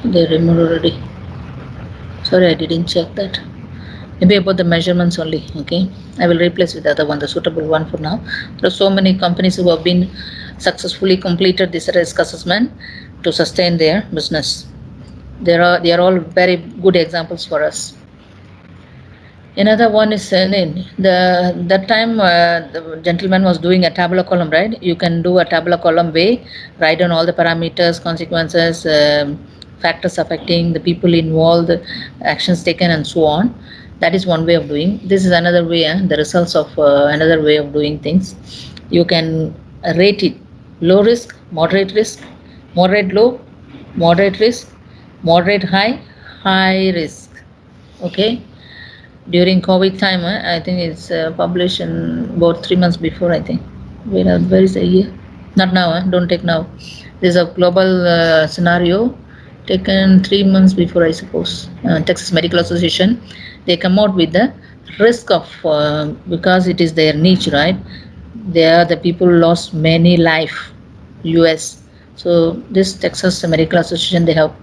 They removed already. Sorry, I didn't check that. Maybe about the measurements only. Okay, I will replace with the other one, the suitable one for now. There are so many companies who have been successfully completed this risk assessment to sustain their business. They are all very good examples for us. Another one is that time the gentleman was doing a tabular column, right? You can do a tabular column way, write down all the parameters, consequences, factors affecting the people involved, actions taken, and so on. That is one way of doing. This is another way, the results of another way of doing things. You can rate it: low risk, moderate low, moderate risk, moderate high, high risk. Okay. During COVID time, I think it's published in about 3 months before, I think. Where is the year? Not now, don't take now. There's a global scenario taken 3 months before, I suppose. Texas Medical Association, they come out with the risk of, because it is their niche, right? They are the people who lost many life, US. So this Texas Medical Association, they have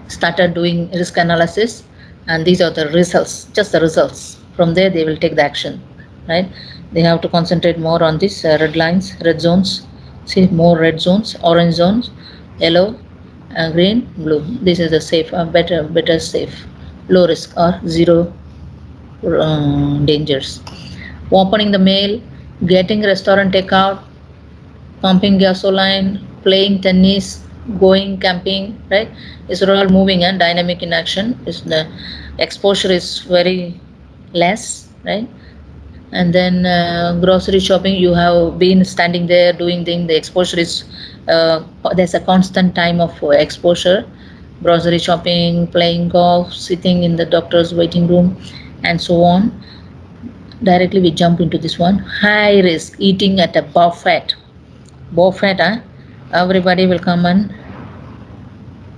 started doing risk analysis. And these are the results, just the results. From there, they will take the action, right? They have to concentrate more on these red lines, red zones. See, more red zones, orange zones, yellow, green, blue. This is the safe, better safe, low risk or zero dangers. Opening the mail, getting restaurant takeout, pumping gasoline, playing tennis, going camping, right? It's all moving and dynamic in action. The exposure is very less, right? And then grocery shopping, you have been standing there doing things. The exposure is there's a constant time of exposure, grocery shopping, playing golf, sitting in the doctor's waiting room, and so on. Directly we jump into this one. High risk, eating at a buffet. Buffet, huh? Everybody will come and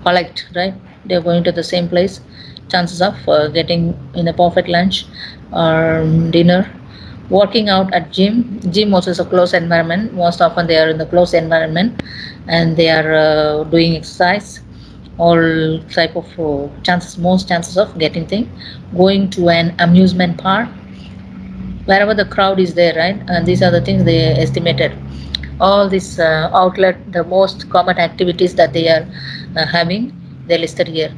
collect, right? They're going to the same place. Chances of getting in a buffet lunch or dinner. Working out at gym. Gym also is a closed environment. Most often they are in the closed environment and they are doing exercise. All type of chances, most chances of getting thing. Going to an amusement park, wherever the crowd is there, right? And these are the things they estimated. All this outlet, the most common activities that they are having, they listed here.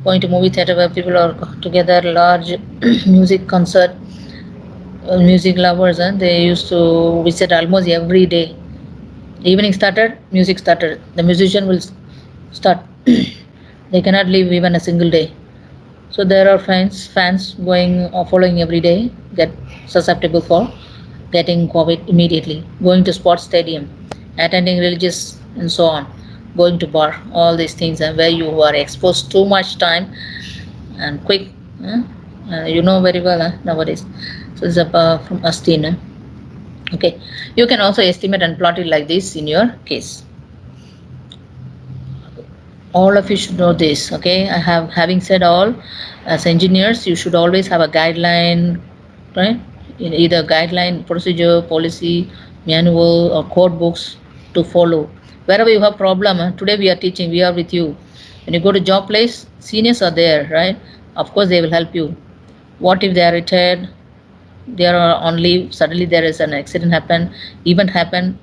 Going to movie theater where people are together, large music concert, music lovers, and they used to visit almost every day. Evening started, music started. The musician will start. They cannot leave even a single day. So there are fans going or following every day, get susceptible for getting COVID immediately. Going to sports stadium, attending religious and so on, going to bar, all these things, and where you are exposed too much time and quick. You know very well nowadays. So it's from Astin. Okay, you can also estimate and plot it like this in your case. All of you should know this. Okay, having said all, as engineers you should always have a guideline, right? In either guideline, procedure, policy, manual, or code books to follow. Wherever you have problem, today we are teaching, we are with you. When you go to job place, seniors are there, right? Of course they will help you. What if they are retired, they are on leave, suddenly there is an accident happen, event happen,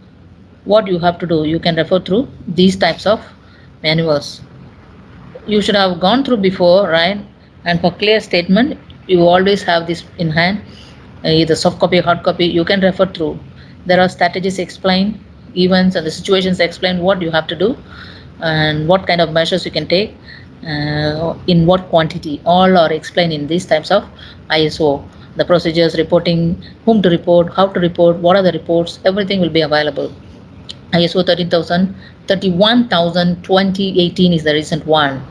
what you have to do, you can refer through these types of manuals. You should have gone through before, right? And for clear statement, you always have this in hand, either soft copy or hard copy, you can refer through. There are strategies explained, events and the situations explain what you have to do and what kind of measures you can take, in what quantity, all are explained in these types of ISO. The procedures, reporting, whom to report, how to report, what are the reports, everything will be available. ISO 31,000 2018 is the recent one.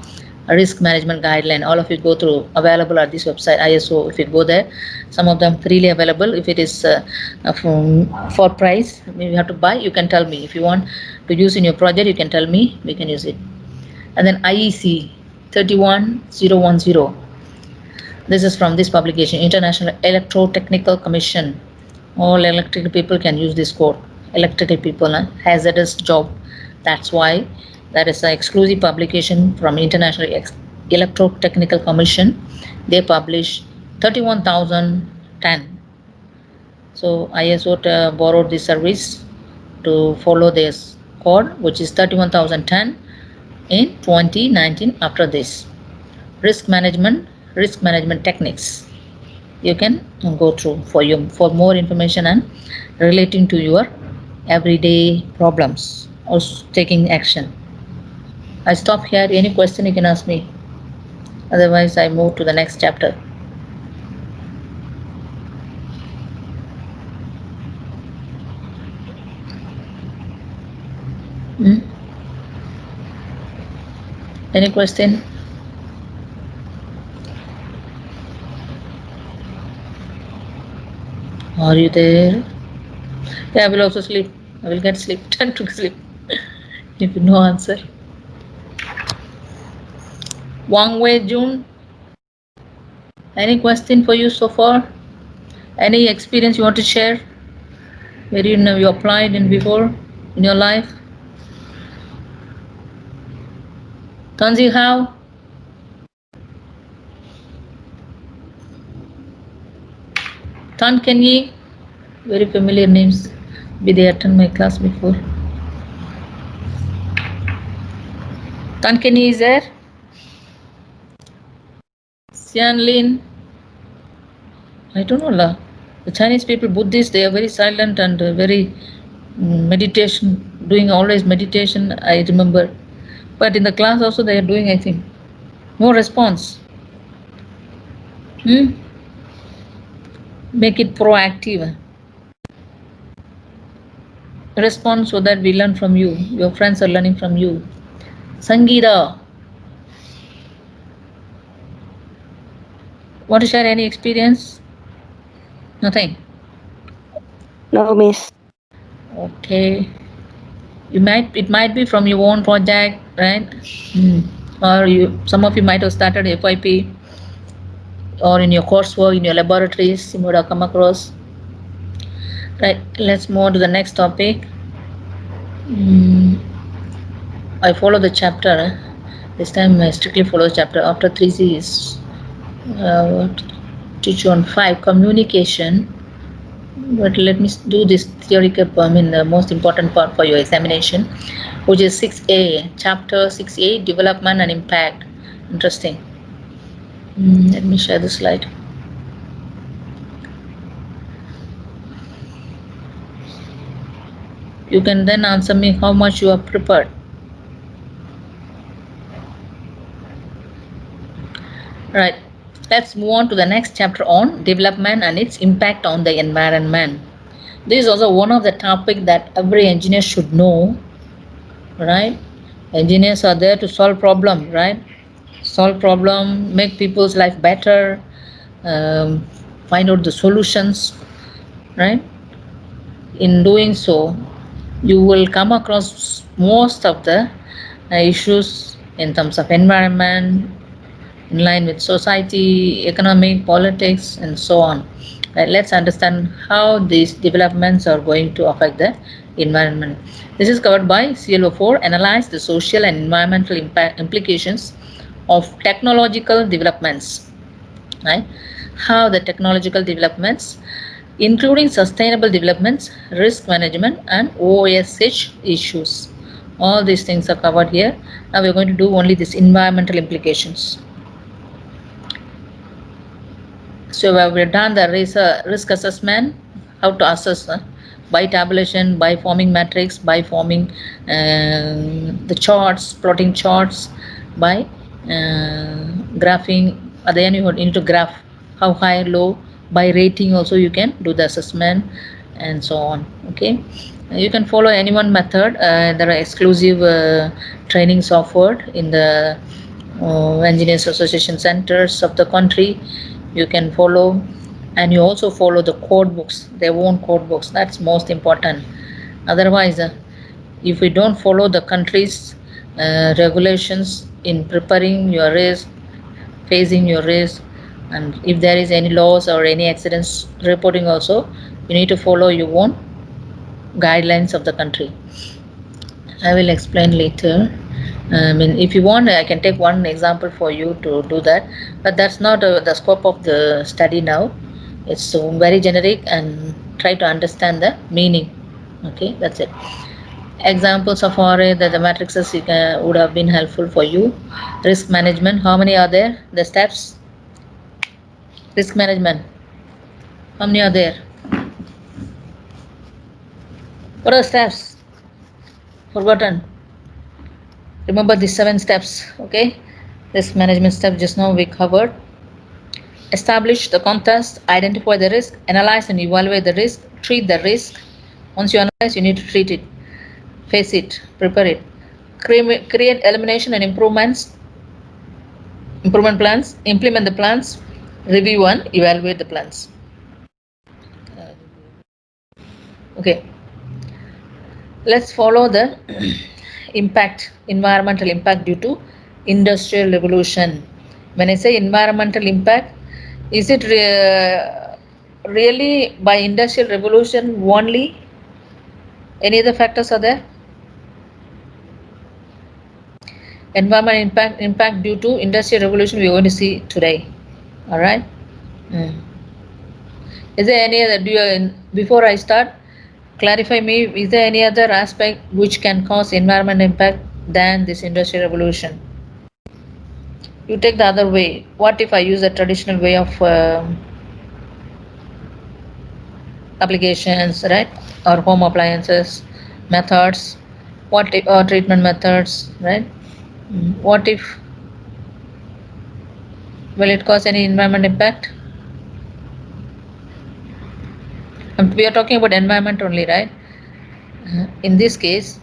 A risk management guideline, all of you go through, available at this website ISO. If you go there, some of them freely available. If it is for price, maybe you have to buy, you can tell me. If you want to use in your project, you can tell me, we can use it. And then IEC 31010. This is from this publication, International Electrotechnical Commission. All electrical people can use this code. Electrical people, hazardous job. That's why that is an exclusive publication from International Electrotechnical Commission. They publish 31,010. So ISO borrowed this service to follow this code, which is 31,010 in 2019. After this, risk management techniques, you can go through for more information and relating to your everyday problems or taking action. I stop here. Any question you can ask me. Otherwise, I move to the next chapter. Any question? Are you there? Yeah, I will also sleep. I will get sleep. Turn to sleep. If no answer. Wang Wei Jun. Any question for you so far? Any experience you want to share? Where you applied in before in your life? Tanzi, how? Tan Kenyi, very familiar names. Maybe they attend my class before. Tan Kenyi is there? Xian Lin. I don't know lah. The Chinese people, Buddhists, they are very silent and very meditation, doing always meditation, I remember. But in the class also they are doing, I think. No response. Make it proactive. Respond so that we learn from you. Your friends are learning from you. Sangeeta. Want to share any experience? Nothing. No, miss. Okay. It might be from your own project, right? Or some of you might have started FYP, or in your coursework, in your laboratories, you would have come across. Right, let's move on to the next topic. I follow the chapter. This time I strictly follow the chapter. After 3C is teach you on 5, communication. But let me do this theoretical, the most important part for your examination, which is 6A, chapter 6A, development and impact. Interesting. Let me share the slide. You can then answer me how much you are prepared. Right. Let's move on to the next chapter on development and its impact on the environment. This is also one of the topics that every engineer should know, right? Engineers are there to solve problem, right? Solve problem, make people's life better, find out the solutions, right? In doing so, you will come across most of the issues in terms of environment, in line with society, economic, politics, and so on. Let's understand how these developments are going to affect the environment. This is covered by CLO4, analyze the social and environmental implications of technological developments. Right? How the technological developments, including sustainable developments, risk management, and OSH issues. All these things are covered here. Now we're going to do only this environmental implications. So we've done the risk assessment, how to assess by tabulation, by forming matrix, by forming the charts, plotting charts, by graphing. At the end you need to graph how high, low. By rating also you can do the assessment and so on. Okay, you can follow any one method. There are exclusive trainings offered in the Engineers Association centers of the country. You can follow, and you also follow the code books, their own code books. That's most important. Otherwise, if we don't follow the country's regulations in preparing your race, facing your race, and if there is any laws or any accidents reporting also, you need to follow your own guidelines of the country. I will explain later. If you want, I can take one example for you to do that, but that's not the scope of the study now. It's very generic, and try to understand the meaning. Okay, that's it. Examples of array that the matrices would have been helpful for you. Risk management, how many are there? The steps. Risk management, how many are there? What are the steps? Forgotten. Remember the 7 steps. Okay, risk management step just now we covered. Establish the context, identify the risk, analyze and evaluate the risk, treat the risk. Once you analyze, you need to treat it, face it, prepare it, create elimination and improvement plans, implement the plans, review and evaluate the plans. Okay, let's follow the environmental impact due to industrial revolution. When I say environmental impact, is it really by industrial revolution only? Any other factors are there? Environmental impact due to industrial revolution we are going to see today. All right. Is there any other? Before I start, clarify me. Is there any other aspect which can cause environmental impact than this industrial revolution? You take the other way. What if I use the traditional way of applications, right? Or home appliances, methods, what if, or treatment methods, right? What if, will it cause any environmental impact? We are talking about environment only, right? In this case,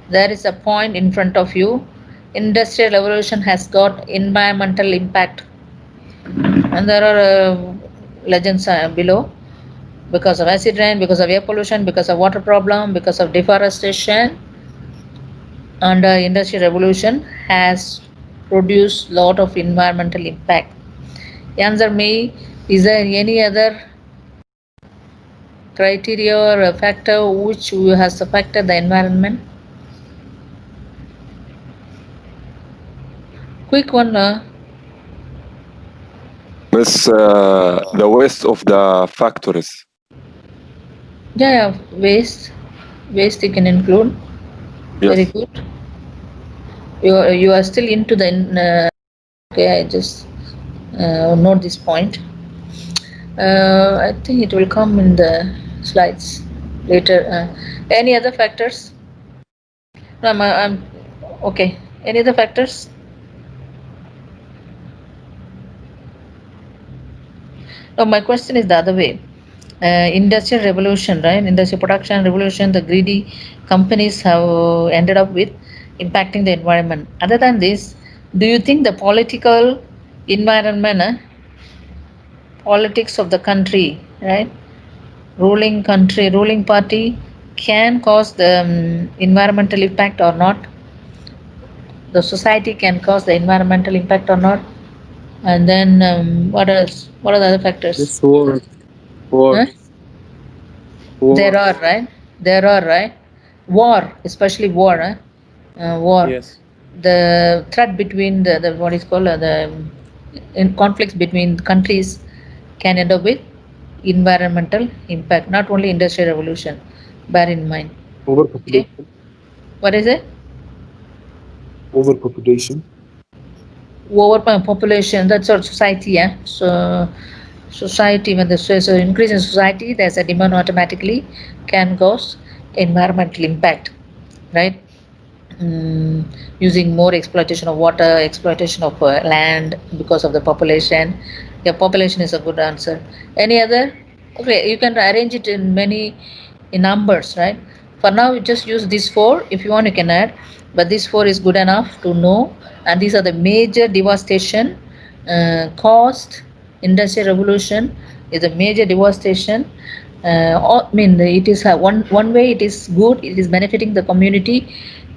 there is a point in front of you. Industrial revolution has got environmental impact. And there are legends below. Because of acid rain, because of air pollution, because of water problem, because of deforestation, and industrial revolution has produced lot of environmental impact. Answer me, is there any other criteria or a factor which has affected the environment? Quick one. Miss, the waste of the factories. Yeah, waste you can include. Yes. Very good. You are still into the okay, I just note this point. I think it will come in the slides later. Any other factors? No, I'm okay. Any other factors? No, my question is the other way. Industrial revolution, right? Industrial production revolution, the greedy companies have ended up with impacting the environment. Other than this, do you think the political environment, politics of the country, right? Ruling party can cause the environmental impact or not? The society can cause the environmental impact or not? And then what else? What are the other factors? This war. Huh? There are, right? There are, right? War, especially war, war. Yes. The threat between the what is called the in conflicts between countries can end up with environmental impact, not only industrial revolution. Bear in mind. Overpopulation. Okay. What is it? Overpopulation. Overpopulation. That's our society, yeah. So society, when there's so increase in society, there's a demand automatically can cause environmental impact, right? Using more exploitation of water, exploitation of land because of the population. Yeah, population is a good answer. Any other? Okay, you can arrange it in many in numbers, right? For now, you just use these four. If you want, you can add, but these four is good enough to know. And these are the major devastation caused. Industrial revolution is a major devastation. I mean, it is one way it is good. It is benefiting the community,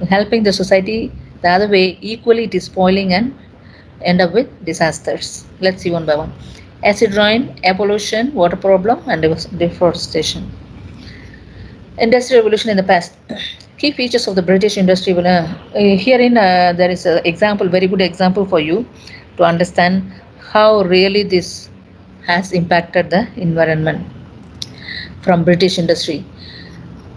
helping the society. The other way, equally, it is spoiling and end up with disasters. Let's see one by one. Acid rain, air pollution, water problem, and deforestation. Industrial revolution in the past. Key features of the British industry. Herein, there is an example, very good example for you to understand how really this has impacted the environment from British industry.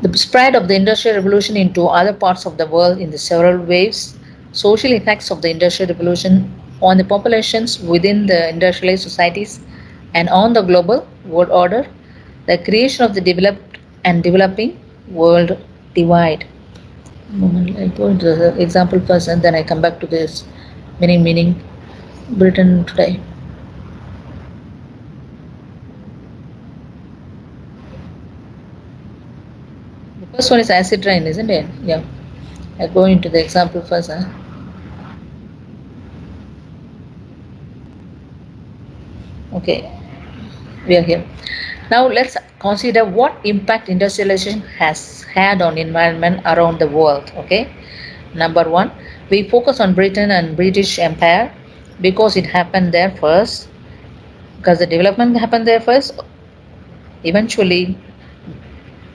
The spread of the Industrial Revolution into other parts of the world in the several waves, social effects of the Industrial Revolution on the populations within the industrialized societies and on the global world order, the creation of the developed and developing world divide. I go into the example first and then I come back to this meaning Britain today. The first one is acid rain, isn't it? Yeah. I go into the example first. Okay, we are here. Now let's consider what impact industrialization has had on environment around the world. Okay, number one, we focus on Britain and British Empire because it happened there first. Because the development happened there first. Eventually,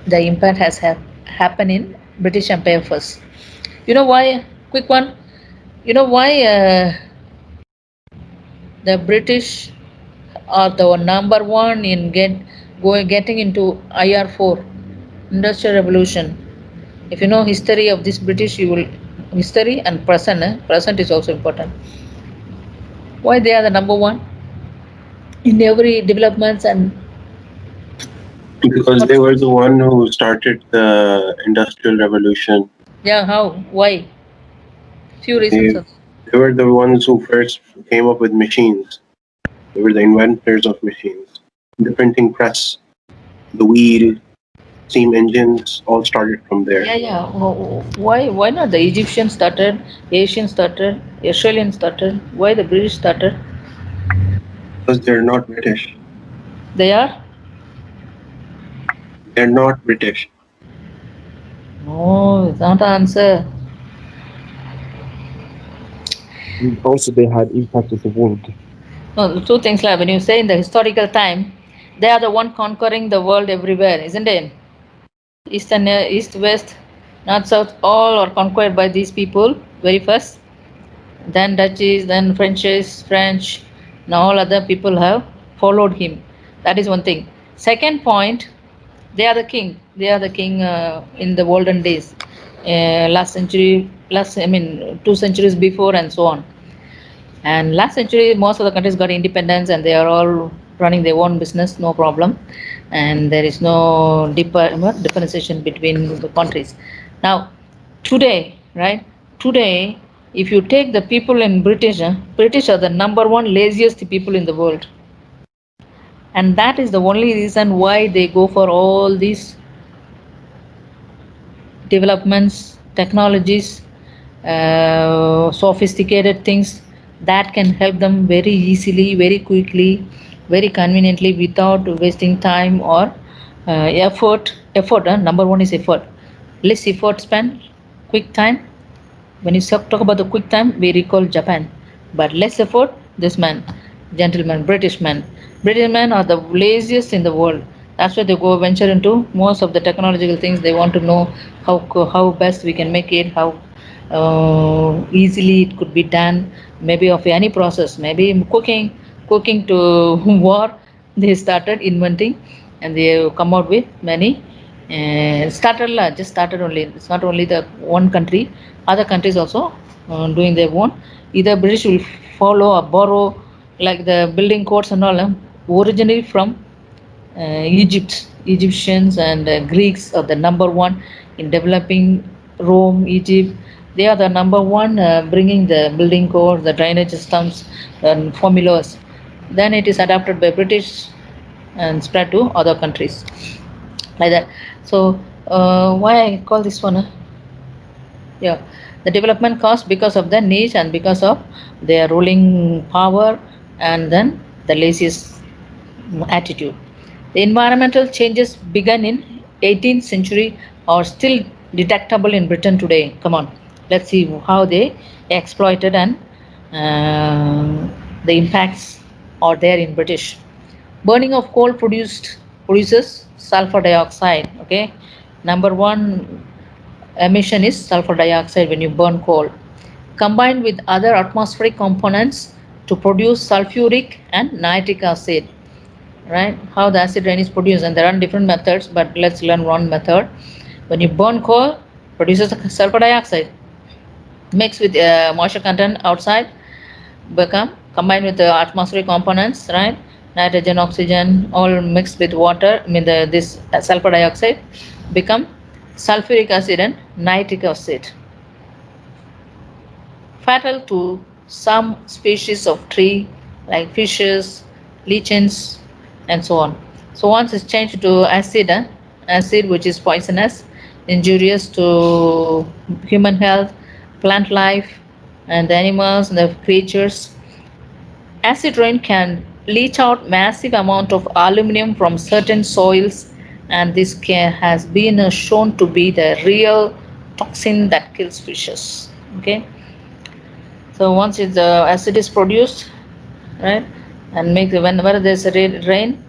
the impact has happened in British Empire first. You know why? Quick one. You know why the British are the number one in getting into IR4, Industrial Revolution. If you know history of this British, you will history and present. Present is also important. Why they are the number one in every developments and because they were the one who started the Industrial Revolution. Yeah, how? Why? Few reasons. They were the ones who first came up with machines. They were the inventors of machines. The printing press, the wheel, steam engines, all started from there. Yeah. Why not the Egyptians started, Asians started, Australians started? Why the British started? Because they're not British. They are? They're not British. No, it's not the answer. Also, they had impact of the world. No, two things like when you say in the historical time, they are the one conquering the world everywhere, isn't it? East and east, west, north, south, all are conquered by these people very first. Then Dutchies, then French, and all other people have followed him. That is one thing. Second point, they are the king. They are the king in the olden days, last century, 2 centuries before, and so on. And last century, most of the countries got independence, and they are all running their own business, no problem. And there is no differentiation between the countries. Now, today, right? Today, if you take the people in British are the number one laziest people in the world. And that is the only reason why they go for all these developments, technologies, sophisticated things that can help them very easily, very quickly, very conveniently without wasting time or effort. Number one is effort. Less effort spent, quick time. When you talk about the quick time, we recall Japan. But less effort, this man, gentleman, British men. British men are the laziest in the world. That's why they go venture into most of the technological things. They want to know how best we can make it, how easily it could be done, maybe of any process, maybe cooking to war. They started inventing, and they come out with many. Just started only. It's not only the one country, other countries also doing their own. Either British will follow or borrow, like the building codes and all, originally from Egypt. Egyptians and Greeks are the number one in developing Rome, Egypt. They are the number one bringing the building codes, the drainage systems, and formulas. Then it is adapted by British and spread to other countries, like that. So why I call this one? Yeah, the development cost because of the niche and because of their ruling power, and then the laziest attitude. The environmental changes begun in 18th century are still detectable in Britain today. Come on, let's see how they exploited and the impacts are there in British. Burning of coal produces sulfur dioxide. Okay, number one emission is sulfur dioxide when you burn coal, combined with other atmospheric components to produce sulfuric and nitric acid. Right, how the acid rain is produced, and there are different methods, but let's learn one method. When you burn coal, produces sulfur dioxide mixed with moisture content outside, become combined with the atmospheric components, right? Nitrogen, oxygen, all mixed with water. This sulfur dioxide become sulfuric acid and nitric acid, fatal to some species of tree like fishes, lichens, and so on. So once it's changed to acid which is poisonous, injurious to human health, plant life, and the animals and the creatures. Acid rain can leach out massive amount of aluminum from certain soils, and this has been shown to be the real toxin that kills fishes. Okay. So once the acid is produced, right, and whenever there's a rain,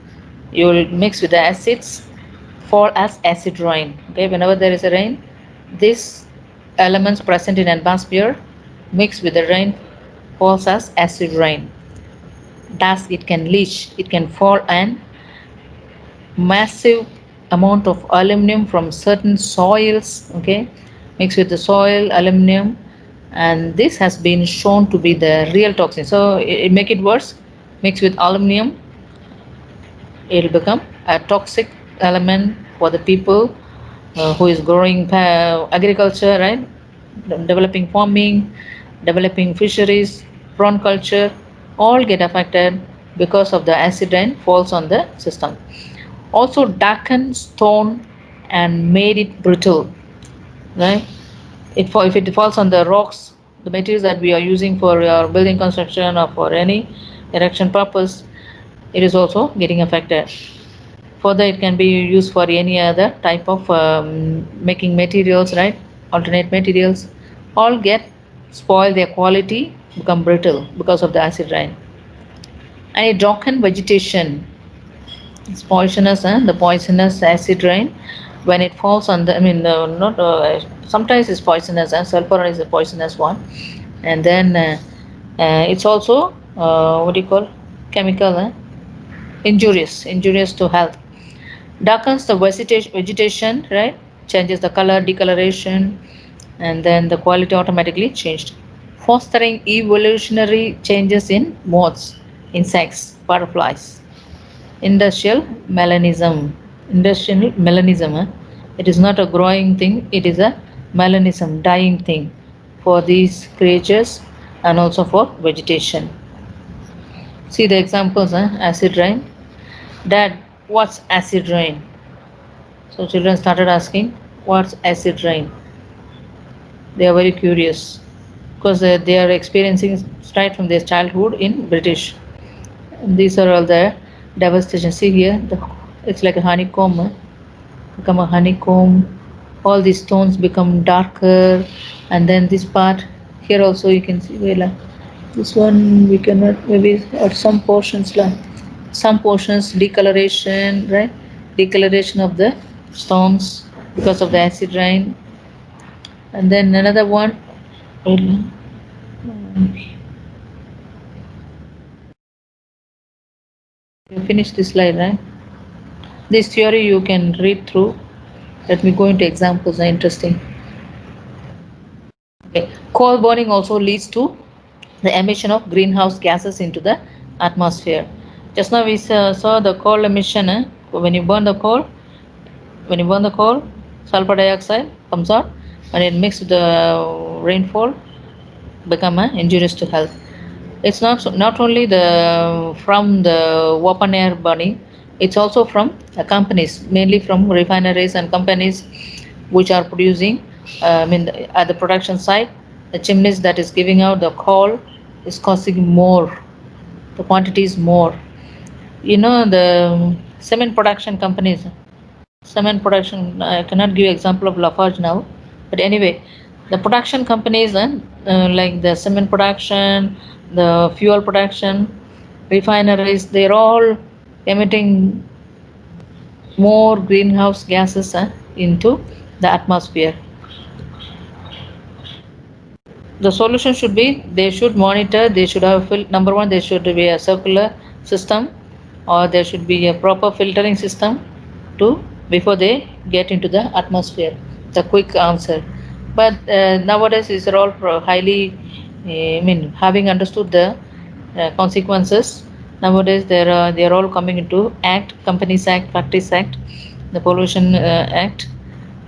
you will mix with the acids, fall as acid rain. Okay, whenever there is a rain, these elements present in atmosphere mixed with the rain falls as acid rain. Thus, it can leach, it can fall, and massive amount of aluminum from certain soils. Okay, mixed with the soil, aluminum, and this has been shown to be the real toxin. So it make it worse. Mixed with aluminum, it will become a toxic element for the people who is growing agriculture, right? Developing farming, developing fisheries, prawn culture, all get affected because of the acid rain falls on the system. Also darkened stone and made it brittle, right? If it falls on the rocks, the materials that we are using for our building construction or for any erection purpose, it is also getting affected. Further, it can be used for any other type of making materials, right? Alternate materials all get spoil their quality, become brittle because of the acid rain. And a darkened vegetation, it's poisonous, the poisonous acid rain when it falls on the, not sometimes it's poisonous, sulfur is a poisonous one, and then it's also what do you call, chemical, injurious to health. Darkens the vegetation, right? Changes the color, decoloration, and then the quality automatically changed. Fostering evolutionary changes in moths, insects, butterflies. Industrial melanism. Industrial melanism. It is not a growing thing, it is a melanism, dying thing for these creatures and also for vegetation. See the examples, acid rain. Dad, what's acid rain? So children started asking, what's acid rain? They are very curious because they are experiencing right from their childhood in British. And these are all the devastation. See here, it's like a honeycomb, become a honeycomb. All these stones become darker, and then this part here also you can see, well, this one we cannot, maybe at some portions, some portions decoloration, right? Decoloration of the stones because of the acid rain. And then another one, you finish this slide, right? This theory you can read through. Let me go into examples, are interesting. Okay. Coal burning also leads to the emission of greenhouse gases into the atmosphere. Just now we saw the coal emission. When you burn the coal, sulfur dioxide comes out. When it mixes with the rainfall, become injurious to health. It's not only from the open air burning, it's also from companies, mainly from refineries and companies which are producing. At the production site, the chimneys that is giving out the coal is causing more. The quantity is more. The cement production companies. Cement production, I cannot give example of Lafarge now, but anyway, the production companies, like the cement production, the fuel production, refineries, they're all emitting more greenhouse gases into the atmosphere. The solution should be, they should monitor, they should have, number one, there should be a circular system, or there should be a proper filtering system before they get into the atmosphere. The quick answer. But nowadays these are all highly, having understood the consequences. Nowadays they are all coming into Act, Companies Act, Factories Act, the Pollution Act.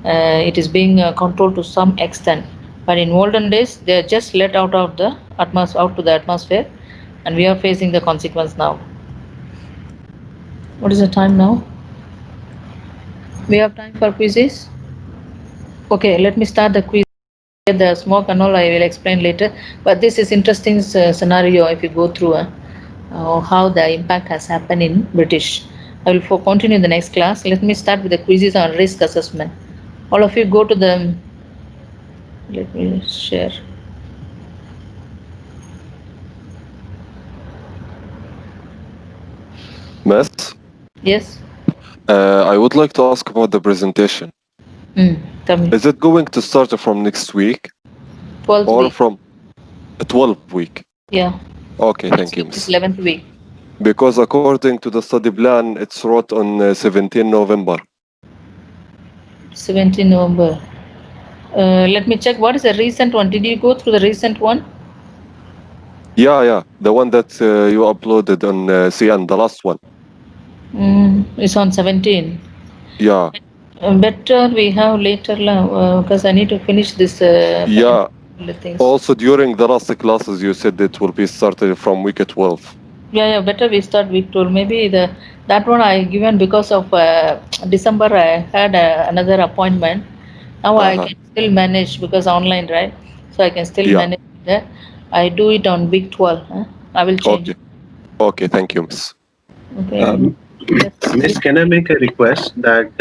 It is being controlled to some extent. But in olden days, they are just let out of the out to the atmosphere, and we are facing the consequence now. What is the time now? We have time for quizzes. Okay, let me start the quiz. The smoke and all I will explain later. But this is interesting scenario if you go through how the impact has happened in British. I will continue in the next class. Let me start with the quizzes on risk assessment. All of you go to the. Let me share. Miss? Yes. I would like to ask about the presentation. Tell me. Is it going to start from next week? 12th or week. from 12th week? Yeah. Okay, thank you, It's Miss. 11th week. Because according to the study plan, it's wrote on 17 November. 17 November. Let me check. What is the recent one? Did you go through the recent one? Yeah. The one that you uploaded on CN, the last one. It's on 17. Yeah. Better we have later, because I need to finish this. Yeah. Things. Also, during the last classes, you said it will be started from week 12. Yeah. Better we start week 12. Maybe that one I given because of December. I had another appointment. Now I can still manage because online, right? So I can still manage that. I do it on week 12. I will change. Okay, thank you, Miss. Okay. Miss, can I make a request that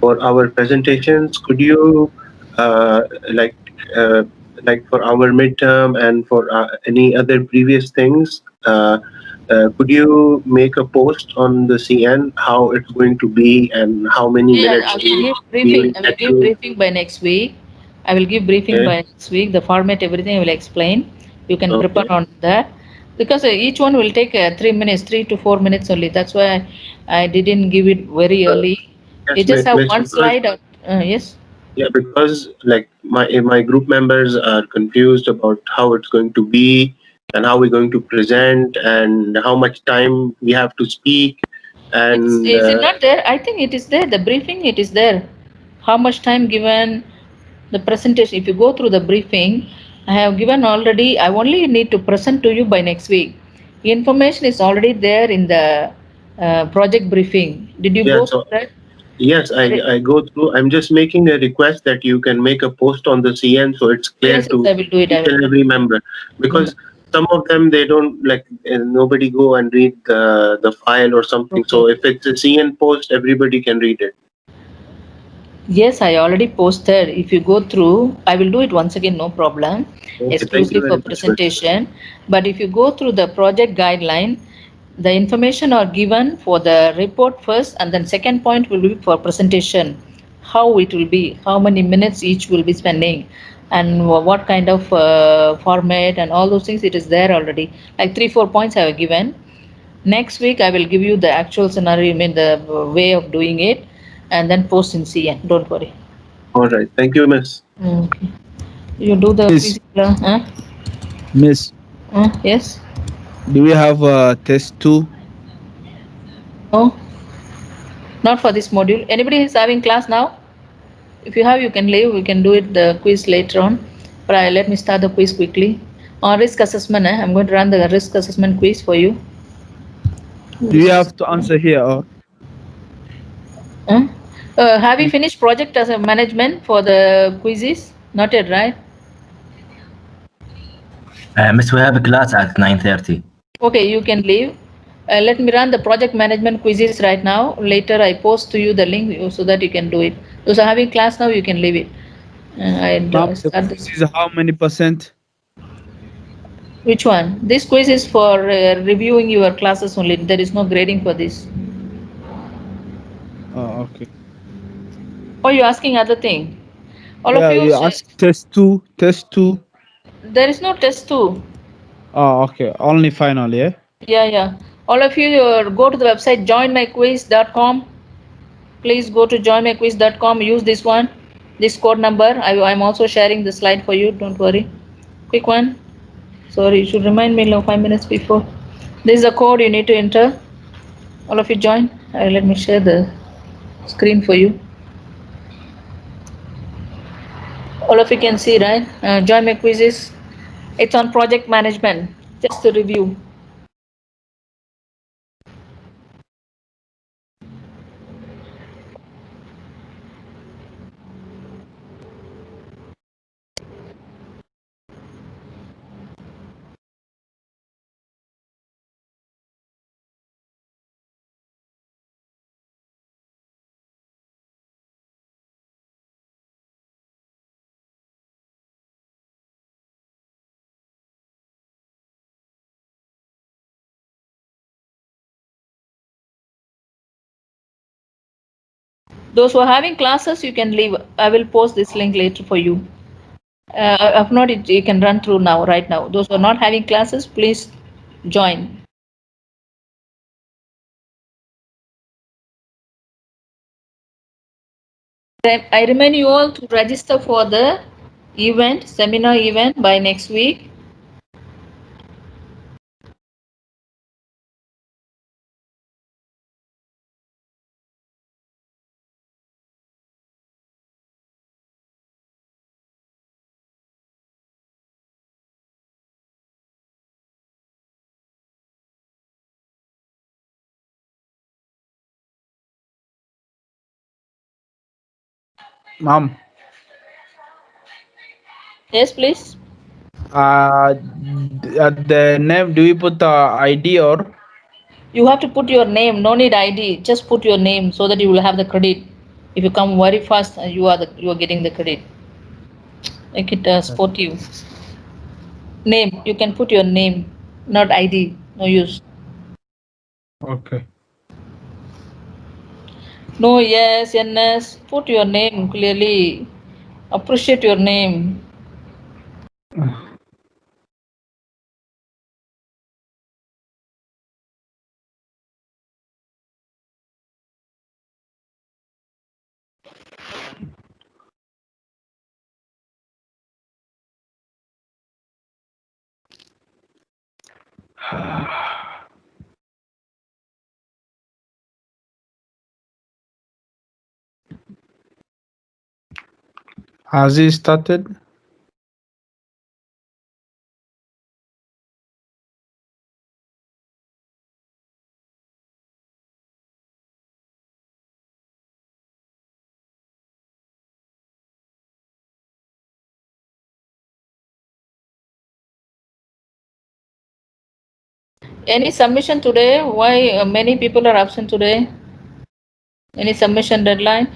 for our presentations, could you uh, like uh, like for our midterm and for any other previous things, could you make a post on the CN how it's going to be and how many Yeah, minutes I will give we briefing. will I will get give to? briefing by next week. I will give briefing Okay. by next week. The format, everything I will explain. You can Okay. prepare on that because each one will take 3 minutes, 3 to 4 minutes only. That's why I didn't give it very early. You Yes, just have miss, one because slide. Yes. yeah, because like my group members are confused about how it's going to be and how we're going to present and how much time we have to speak and Is it not there? I think it is there. The briefing, it is there. How much time given? The presentation. If you go through the briefing, I have given already. I only need to present to you by next week. Information is already there in the project briefing. Did you yeah. go So through that? yes, I go through. I'm just making a request that you can make a post on the CN so it's clear Yes, yes, to I will do it. I each will and do it. every member because some of them they don't like nobody go and read the file or something. Okay. So if it's a CN post, everybody can read it. Yes, I already posted. If you go through, I will do it once again, no problem, Okay, thank you exclusive for very much, miss. presentation. But if you go through the project guideline, the information are given for the report first, and then second point will be for presentation. How it will be, how many minutes each will be spending, and what kind of format and all those things. It is there already. Like 3 4 points I have given. Next week, I will give you the actual scenario, I mean the way of doing it, and then post in CN. Don't worry. All right, thank you, miss. Okay. You do the Miss, physical, huh? Miss, Yes? do we have test 2? No, not for this module. Anybody is having class now? If you have, you can leave. We can do it the quiz later on. But let me start the quiz quickly. On risk assessment, I'm going to run the risk assessment quiz for you. Do you have to answer here or? Huh? Have you finished project as a management for the quizzes? Not yet, right? Miss, we have a class at 9:30. Okay, you can leave. Let me run the project management quizzes right now. Later, I post to you the link so that you can do it. Those are having class now, you can leave it. Ma'am, the Start quiz this. is how many percent? Which one? This quiz is for reviewing your classes only. There is no grading for this. Oh, okay. Or you asking other thing? All of Yeah, you, you asked test 2, test 2. there is no test too. Oh, okay. Only final, yeah? Yeah. All of you go to the website joinmyquiz.com. Please go to joinmyquiz.com. Use this one, this code number. I'm also sharing the slide for you. Don't worry. Quick one. Sorry, you should remind me 5 minutes before. This is the code you need to enter. All of you join. Let me share the screen for you. All of you can see, right? Join my quizzes. It's on project management. Just to review. Those who are having classes, you can leave. I will post this link later for you. If not, you can run through now, right now. Those who are not having classes, please join. I remind you all to register for the event, seminar event by next week. Ma'am, Yes, please. the name, do we put the ID or? You have to put your name. No need ID. Just put your name so that you will have the credit. If you come very fast, you are getting the credit. Make it sportive. Name. You can put your name, not ID. No use. Okay. No, yes, yes. Put your name clearly. Appreciate your name. Has he started? Any submission today? Why many people are absent today? Any submission deadline?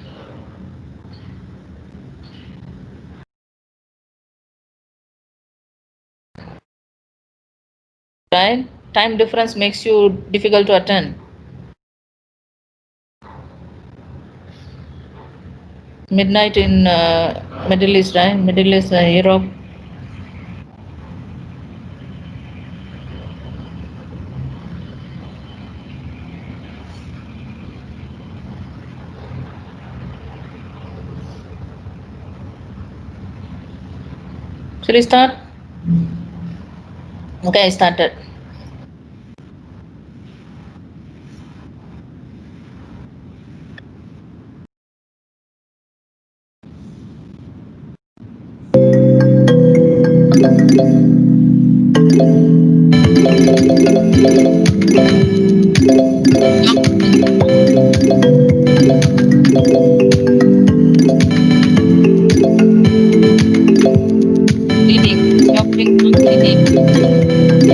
Right? Time difference makes you difficult to attend. Midnight in Middle East, right? Middle East, Europe. Shall we start? Okay, I started. Reading, shopping, reading.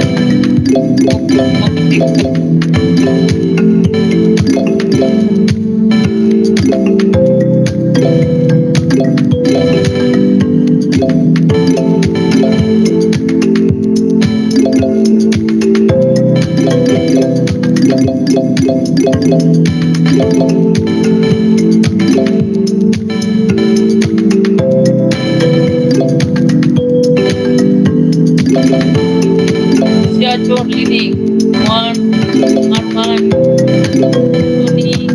Your turn, reading. One, not one. Reading.